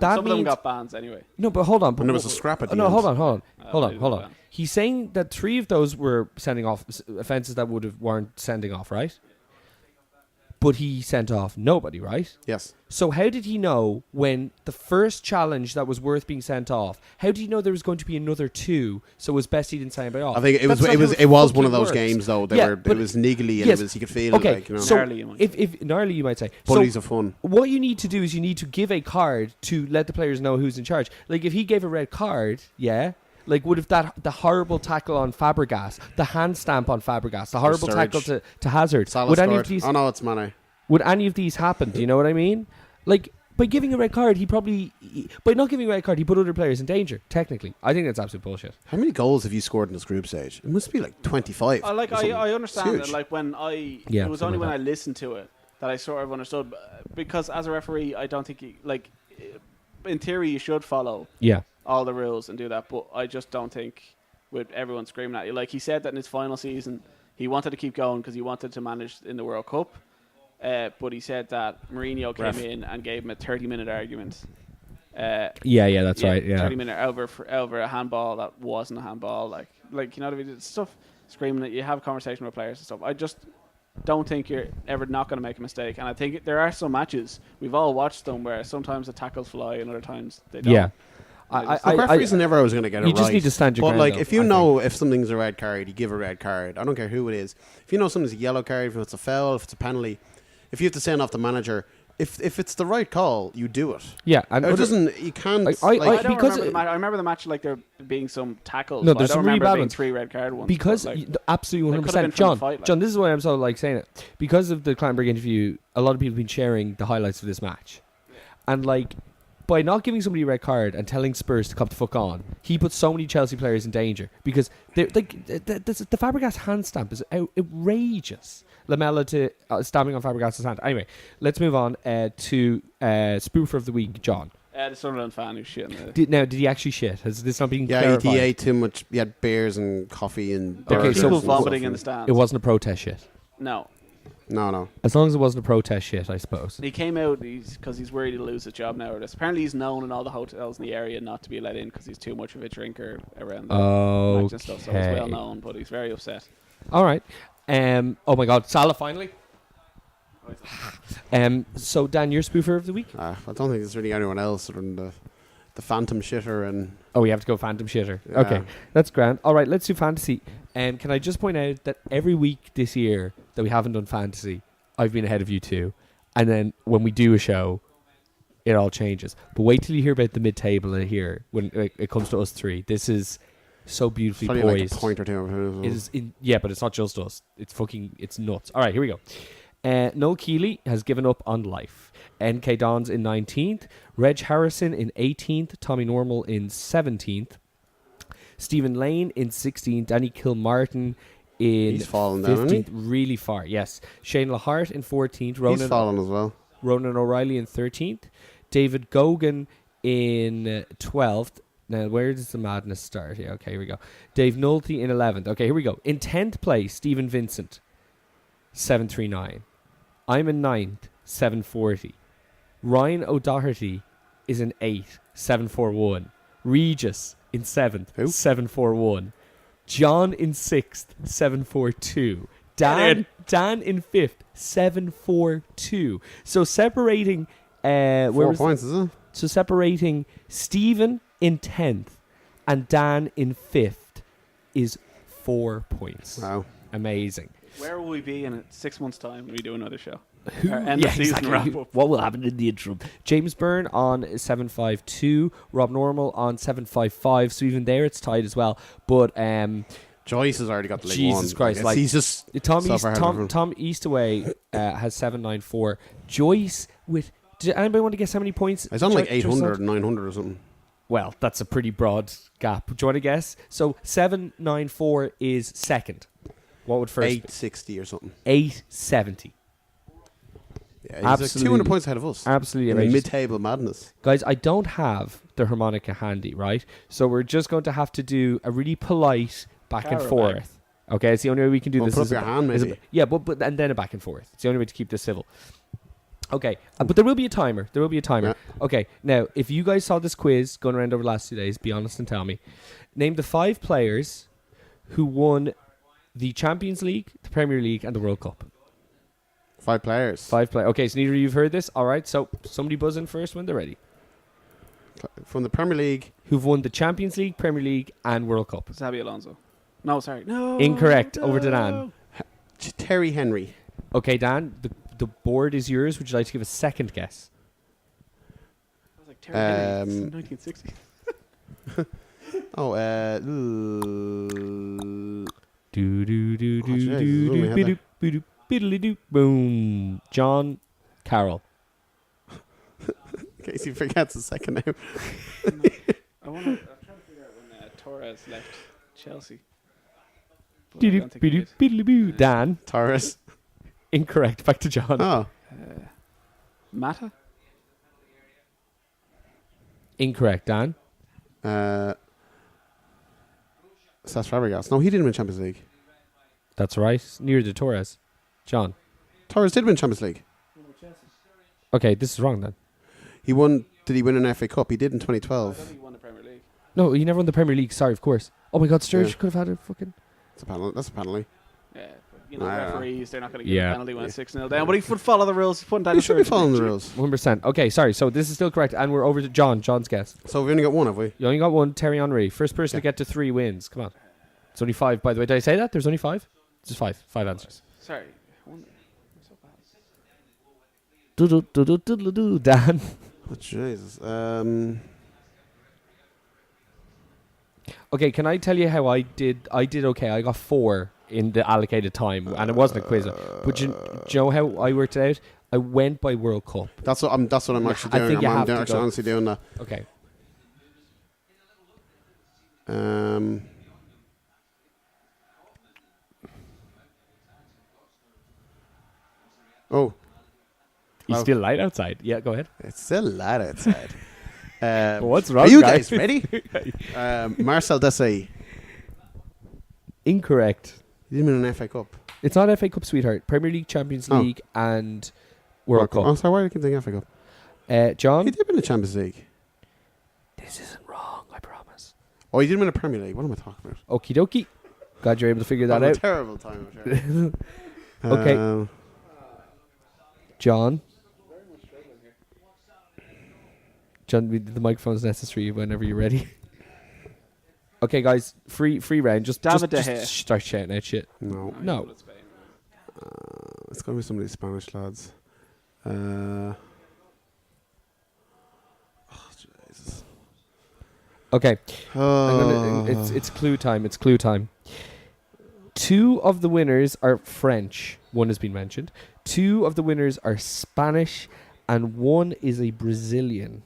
[SPEAKER 3] that
[SPEAKER 2] some
[SPEAKER 3] means
[SPEAKER 2] of them got bans anyway.
[SPEAKER 3] No, but hold on.
[SPEAKER 1] And there was a scrap at the
[SPEAKER 3] no,
[SPEAKER 1] end.
[SPEAKER 3] Hold on. He's saying that 3 of those were sending off offences that would have weren't sending off, right? but he sent off nobody, right?
[SPEAKER 1] Yes.
[SPEAKER 3] So how did he know when the first challenge that was worth being sent off? How did he know there was going to be another 2? So it was best he didn't sign anybody off.
[SPEAKER 1] I think
[SPEAKER 3] That's not how
[SPEAKER 1] it was one
[SPEAKER 3] fucking
[SPEAKER 1] of those
[SPEAKER 3] works.
[SPEAKER 1] games though.
[SPEAKER 3] But
[SPEAKER 1] It was niggly and
[SPEAKER 3] yes,
[SPEAKER 1] it was, you could feel
[SPEAKER 3] okay,
[SPEAKER 1] it, like, you know.
[SPEAKER 3] so
[SPEAKER 2] Gnarly, you might
[SPEAKER 3] if gnarly, you might say.
[SPEAKER 1] Bullies
[SPEAKER 3] So
[SPEAKER 1] are fun.
[SPEAKER 3] what you need to do is you need to give a card to let the players know who's in charge. Like if he gave a red card, yeah. Like would have the horrible tackle on Fabregas, the hand stamp on Fabregas, the horrible tackle to Hazard.
[SPEAKER 1] Salah
[SPEAKER 3] Would any
[SPEAKER 1] scored.
[SPEAKER 3] of these?
[SPEAKER 1] Oh no, it's Mane.
[SPEAKER 3] Would any of these happen? Do you know what I mean? Like, by giving a red card, by not giving a red card, he put other players in danger, technically. I think that's absolute bullshit.
[SPEAKER 1] How many goals have you scored in this group stage? It must be like 25.
[SPEAKER 2] I understand it. Like when it was only when I listened to it that I sort of understood. Because as a referee, I don't think in theory you should follow all the rules and do that. But I just don't think with everyone screaming at you. Like he said that in his final season, he wanted to keep going because he wanted to manage in the World Cup. But he said that Mourinho came in and gave him a 30-minute argument.
[SPEAKER 3] That's right. Yeah,
[SPEAKER 2] 30-minute over a handball that wasn't a handball. Like you know what I mean? It's stuff screaming that you have a conversation with players and stuff. I just don't think you're ever not going to make a mistake. And I think there are some matches we've all watched them where sometimes the tackles fly and other times they don't.
[SPEAKER 3] Yeah.
[SPEAKER 1] Referees are never always going to get it right.
[SPEAKER 3] You just need to stand your
[SPEAKER 1] ground. But like,
[SPEAKER 3] though,
[SPEAKER 1] if you know if something's a red card, you give a red card. I don't care who it is. If you know something's a yellow card, if it's a foul, if it's a penalty, if you have to send off the manager, if it's the right call, you do it.
[SPEAKER 3] Yeah, and
[SPEAKER 2] I
[SPEAKER 3] remember
[SPEAKER 2] the match like there being some tackles.
[SPEAKER 3] No,
[SPEAKER 2] but
[SPEAKER 3] there's
[SPEAKER 2] I don't
[SPEAKER 3] some really
[SPEAKER 2] remember
[SPEAKER 3] bad
[SPEAKER 2] being
[SPEAKER 3] ones.
[SPEAKER 2] 3 red card ones.
[SPEAKER 3] Because absolutely 100%. John, this is why I'm so like saying it. Because of the Kleinberg interview, a lot of people have been sharing the highlights of this match, and like, by not giving somebody a red card and telling Spurs to come the fuck on, he put so many Chelsea players in danger because they're like the Fabregas hand stamp is outrageous. Lamella to stamping on Fabregas' hand. Anyway, let's move on to Spoofer of the Week, John.
[SPEAKER 2] The Sunderland fan who's shit.
[SPEAKER 3] Did he actually shit? Has this not been clarified?
[SPEAKER 1] he ate too much. He had beers and coffee and
[SPEAKER 3] Okay,
[SPEAKER 2] people vomiting in the stands.
[SPEAKER 3] It wasn't a protest shit.
[SPEAKER 2] No.
[SPEAKER 3] As long as it wasn't a protest shit, I suppose.
[SPEAKER 2] He came out because he's worried he'll lose his job now. Apparently, he's known in all the hotels in the area not to be let in because he's too much of a drinker around the match and stuff. So he's well known, but he's very upset.
[SPEAKER 3] All right. Oh my God, Salah finally. So Dan, your spoofer of the week?
[SPEAKER 1] I don't think there's really anyone else other than the Phantom Shitter and.
[SPEAKER 3] Oh, we have to go Phantom Shitter.
[SPEAKER 1] Yeah.
[SPEAKER 3] Okay, that's grand. All right, let's do fantasy. Can I just point out that every week this year that we haven't done fantasy, I've been ahead of you two, and then when we do a show, it all changes. But wait till you hear about the mid-table here when it comes to us three. This is so beautifully
[SPEAKER 1] Probably
[SPEAKER 3] poised.
[SPEAKER 1] like a point or two.
[SPEAKER 3] It is but it's not just us. It's nuts. All right, here we go. Noel Keeley has given up on life. NK Dons in 19th. Reg Harrison in 18th. Tommy Normal in 17th. Stephen Lane in 16th. Danny Kilmartin in
[SPEAKER 1] He's fallen
[SPEAKER 3] 15th.
[SPEAKER 1] down, hasn't he?
[SPEAKER 3] Really far, yes. Shane Lahart in 14th.
[SPEAKER 1] He's fallen as well.
[SPEAKER 3] Ronan O'Reilly in 13th. David Gogan in 12th. Now, where does the madness start? Yeah, okay, here we go. Dave Nolte in 11th. Okay, here we go. In 10th place, Stephen Vincent, 739. I'm in 9th, 740. Ryan O'Doherty is in 8th, 741. Regis in 7th,
[SPEAKER 1] Who?
[SPEAKER 3] 741. John in 6th, 742. Dan in 5th, 742. So separating
[SPEAKER 1] 4 points, is it?
[SPEAKER 3] So separating Stephen in 10th and Dan in 5th is 4 points.
[SPEAKER 1] Wow.
[SPEAKER 3] Amazing.
[SPEAKER 2] Where will we be in 6 months' time when we do another show?
[SPEAKER 3] Who-
[SPEAKER 2] Our end
[SPEAKER 3] yeah,
[SPEAKER 2] of season
[SPEAKER 3] exactly.
[SPEAKER 2] wrap up.
[SPEAKER 3] What will happen in the interim? James Byrne on 752, Rob Normal on 755. So even there, it's tied as well. But
[SPEAKER 1] Joyce has already got the League
[SPEAKER 3] Jesus
[SPEAKER 1] One.
[SPEAKER 3] Christ, like,
[SPEAKER 1] he's just
[SPEAKER 3] Tom
[SPEAKER 1] so
[SPEAKER 3] East,
[SPEAKER 1] far ahead of him.
[SPEAKER 3] Tom Eastaway has 794. Joyce with. Did anybody want to guess how many points?
[SPEAKER 1] He's on like
[SPEAKER 3] Joyce
[SPEAKER 1] 800,
[SPEAKER 3] had?
[SPEAKER 1] 900 or something.
[SPEAKER 3] Well, that's a pretty broad gap. Do you want to guess? So 794 is second. What would first?
[SPEAKER 1] 860 or something.
[SPEAKER 3] 870.
[SPEAKER 1] Yeah, he's like
[SPEAKER 3] Absolutely.
[SPEAKER 1] 200 points ahead of us.
[SPEAKER 3] Absolutely
[SPEAKER 1] In
[SPEAKER 3] amazing.
[SPEAKER 1] mid-table madness.
[SPEAKER 3] Guys, I don't have the harmonica handy, right? So we're just going to have to do a really polite back and
[SPEAKER 2] Carabao.
[SPEAKER 3] forth. Okay, it's the only way we can do
[SPEAKER 1] Well,
[SPEAKER 3] this.
[SPEAKER 1] put
[SPEAKER 3] is
[SPEAKER 1] up your hand,
[SPEAKER 3] is
[SPEAKER 1] maybe.
[SPEAKER 3] yeah, but and then a back and forth. It's the only way to keep this civil. Okay, but there will be a timer.
[SPEAKER 1] Yeah.
[SPEAKER 3] Okay, now if you guys saw this quiz going around over the last 2 days, be honest and tell me. Name the 5 players who won the Champions League, the Premier League, and the World Cup.
[SPEAKER 1] 5 players.
[SPEAKER 3] 5 players. Okay, so neither of you have heard this. All right, so somebody buzz in first when they're ready.
[SPEAKER 1] From the Premier League.
[SPEAKER 3] Who've won the Champions League, Premier League, and World Cup?
[SPEAKER 2] Xabi Alonso. No, sorry. No.
[SPEAKER 3] Incorrect.
[SPEAKER 2] No.
[SPEAKER 3] Over to Dan.
[SPEAKER 1] Terry Henry.
[SPEAKER 3] Okay, Dan, the board is yours. Would you like to give a second guess?
[SPEAKER 2] I was like, Terry Henry. It's 1960.
[SPEAKER 3] Boom. John Carroll.
[SPEAKER 1] In case he forgets a second now.
[SPEAKER 2] I'm trying to figure out when Torres left Chelsea. But I don't think he did.
[SPEAKER 3] Dan.
[SPEAKER 1] Torres.
[SPEAKER 3] Incorrect. Back to John.
[SPEAKER 1] Oh.
[SPEAKER 2] Mata?
[SPEAKER 3] Incorrect. Dan.
[SPEAKER 1] Cesc Fabregas. No, he didn't win Champions League.
[SPEAKER 3] That's right. Near the Torres. John.
[SPEAKER 1] Torres did win Champions League.
[SPEAKER 3] Okay, this is wrong then.
[SPEAKER 1] He won. Did he win an FA Cup? He did in
[SPEAKER 2] I don't
[SPEAKER 1] 2012.
[SPEAKER 2] think he won the Premier League.
[SPEAKER 3] No, he never won the Premier League. Sorry, of course. Oh my God, Sturridge
[SPEAKER 1] Yeah.
[SPEAKER 3] could have had a fucking...
[SPEAKER 1] That's a penalty.
[SPEAKER 2] Yeah, but, you know,
[SPEAKER 1] Yeah.
[SPEAKER 2] referees, they're not going to give
[SPEAKER 3] Yeah.
[SPEAKER 2] a penalty when it's 6-0 down. But he would follow the rules. He
[SPEAKER 1] He should be following the rules.
[SPEAKER 3] 100%. Okay, sorry. So this is still correct. And we're over to John. John's guess.
[SPEAKER 1] So we've only got one, have we?
[SPEAKER 3] You only got one. Terry Henry. First person
[SPEAKER 1] Okay.
[SPEAKER 3] to get to 3 wins. Come on. It's only 5. By the way, did I say that? There's only 5? Just 5. 5 answers.
[SPEAKER 2] Sorry. I'm so bad.
[SPEAKER 3] Do-do-do-do-do-do-do. Dan.
[SPEAKER 1] Oh, Jesus.
[SPEAKER 3] Okay, can I tell you how I did? I did okay. I got 4 in the allocated time, and it wasn't a quiz. But do you know how I worked it out? I went by World Cup.
[SPEAKER 1] That's what I'm actually
[SPEAKER 3] I
[SPEAKER 1] doing.
[SPEAKER 3] think you
[SPEAKER 1] I'm
[SPEAKER 3] have to
[SPEAKER 1] actually
[SPEAKER 3] go.
[SPEAKER 1] honestly doing that.
[SPEAKER 3] Okay.
[SPEAKER 1] Oh,
[SPEAKER 3] He's
[SPEAKER 1] Well-
[SPEAKER 3] still light outside. Yeah, go ahead.
[SPEAKER 1] it's still light outside.
[SPEAKER 3] What's wrong,
[SPEAKER 1] Are you
[SPEAKER 3] guys?
[SPEAKER 1] guys ready? Marcel Desailly.
[SPEAKER 3] Incorrect.
[SPEAKER 1] He didn't win an FA Cup.
[SPEAKER 3] It's not FA Cup, sweetheart. Premier League, Champions
[SPEAKER 1] Oh.
[SPEAKER 3] League, and World
[SPEAKER 1] Oh,
[SPEAKER 3] Cup.
[SPEAKER 1] sorry, why do I keep thinking FA Cup?
[SPEAKER 3] John?
[SPEAKER 1] He did win the Champions League.
[SPEAKER 3] This isn't wrong, I promise.
[SPEAKER 1] Oh, he did win a Premier League. What am I talking about?
[SPEAKER 3] Okie dokie. Glad you're able to figure that
[SPEAKER 1] I'm a
[SPEAKER 3] out.
[SPEAKER 1] terrible time. I'm terrible.
[SPEAKER 3] Okay. John? John, the microphone's necessary whenever you're ready. Okay, guys, free round. Just
[SPEAKER 2] David De Gea.
[SPEAKER 3] start shouting out shit.
[SPEAKER 1] No.
[SPEAKER 3] No.
[SPEAKER 1] It's going to be some of these Spanish lads. Oh, Jesus.
[SPEAKER 3] Okay,
[SPEAKER 1] Oh.
[SPEAKER 3] it's clue time. It's clue time. 2 of the winners are French. 1 has been mentioned. 2 of the winners are Spanish, and 1 is a Brazilian.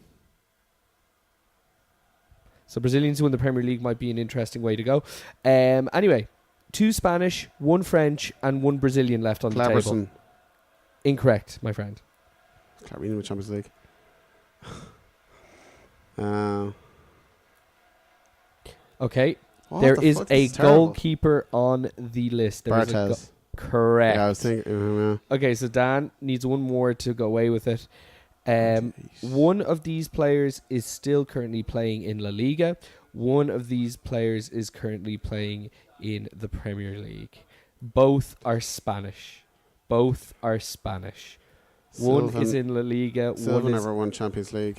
[SPEAKER 3] So Brazilians who win the Premier League might be an interesting way to go. Anyway, 2 Spanish, 1 French, and 1 Brazilian left on the table.
[SPEAKER 1] Cleverson.
[SPEAKER 3] Incorrect, my friend.
[SPEAKER 1] Can't read him with Champions League.
[SPEAKER 3] Okay,
[SPEAKER 1] What
[SPEAKER 3] there
[SPEAKER 1] the
[SPEAKER 3] is
[SPEAKER 1] fuck?
[SPEAKER 3] a
[SPEAKER 1] This is terrible.
[SPEAKER 3] goalkeeper on the list. There is a
[SPEAKER 1] Barthez.
[SPEAKER 3] correct.
[SPEAKER 1] Yeah, I was thinking.
[SPEAKER 3] Okay, so Dan needs 1 more to go away with it.
[SPEAKER 1] Jeez.
[SPEAKER 3] One of these players is still currently playing in La Liga. One of these players is currently playing in the Premier League. Both are Spanish. Both are Spanish. One is in La Liga.
[SPEAKER 1] Silva never won Champions League.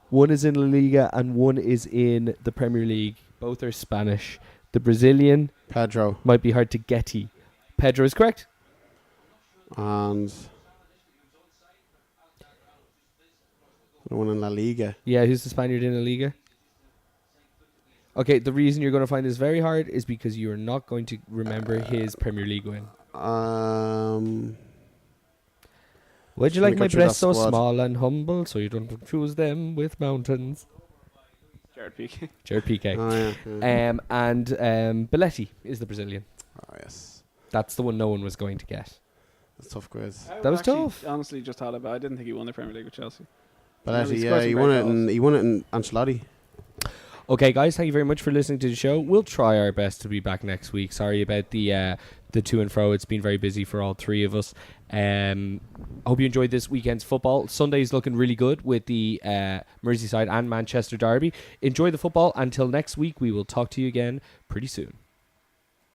[SPEAKER 3] One is in La Liga and one is in the Premier League. Both are Spanish. The Brazilian
[SPEAKER 1] Pedro
[SPEAKER 3] might be hard to get. Pedro is correct.
[SPEAKER 1] and the one in La Liga.
[SPEAKER 3] Yeah, who's the Spaniard in La Liga? Okay, the reason you're going to find this very hard is because you are not going to remember his Premier League win. Would you
[SPEAKER 1] Let
[SPEAKER 3] like
[SPEAKER 1] me
[SPEAKER 3] my
[SPEAKER 1] go through that
[SPEAKER 3] breast so
[SPEAKER 1] squad.
[SPEAKER 3] small and humble so you don't confuse them with mountains?
[SPEAKER 2] Jared Piqué.
[SPEAKER 3] Jared Piqué.
[SPEAKER 1] Oh yeah. Yeah.
[SPEAKER 3] And Belletti is the Brazilian.
[SPEAKER 1] Oh yes.
[SPEAKER 3] That's the one no one was going to get.
[SPEAKER 1] That's a tough quiz.
[SPEAKER 2] I
[SPEAKER 3] That was
[SPEAKER 2] actually
[SPEAKER 3] tough.
[SPEAKER 2] Honestly, just thought about it. I didn't think he won the Premier League with Chelsea.
[SPEAKER 1] But
[SPEAKER 2] No,
[SPEAKER 1] actually,
[SPEAKER 2] he
[SPEAKER 1] yeah,
[SPEAKER 2] scored some
[SPEAKER 1] he
[SPEAKER 2] great
[SPEAKER 1] won it.
[SPEAKER 2] goals.
[SPEAKER 1] He won it in Ancelotti.
[SPEAKER 3] Okay, guys, thank you very much for listening to the show. We'll try our best to be back next week. Sorry about the to and fro. It's been very busy for all 3 of us. I hope you enjoyed this weekend's football. Sunday's looking really good with the Merseyside and Manchester derby. Enjoy the football. Until next week, we will talk to you again pretty soon.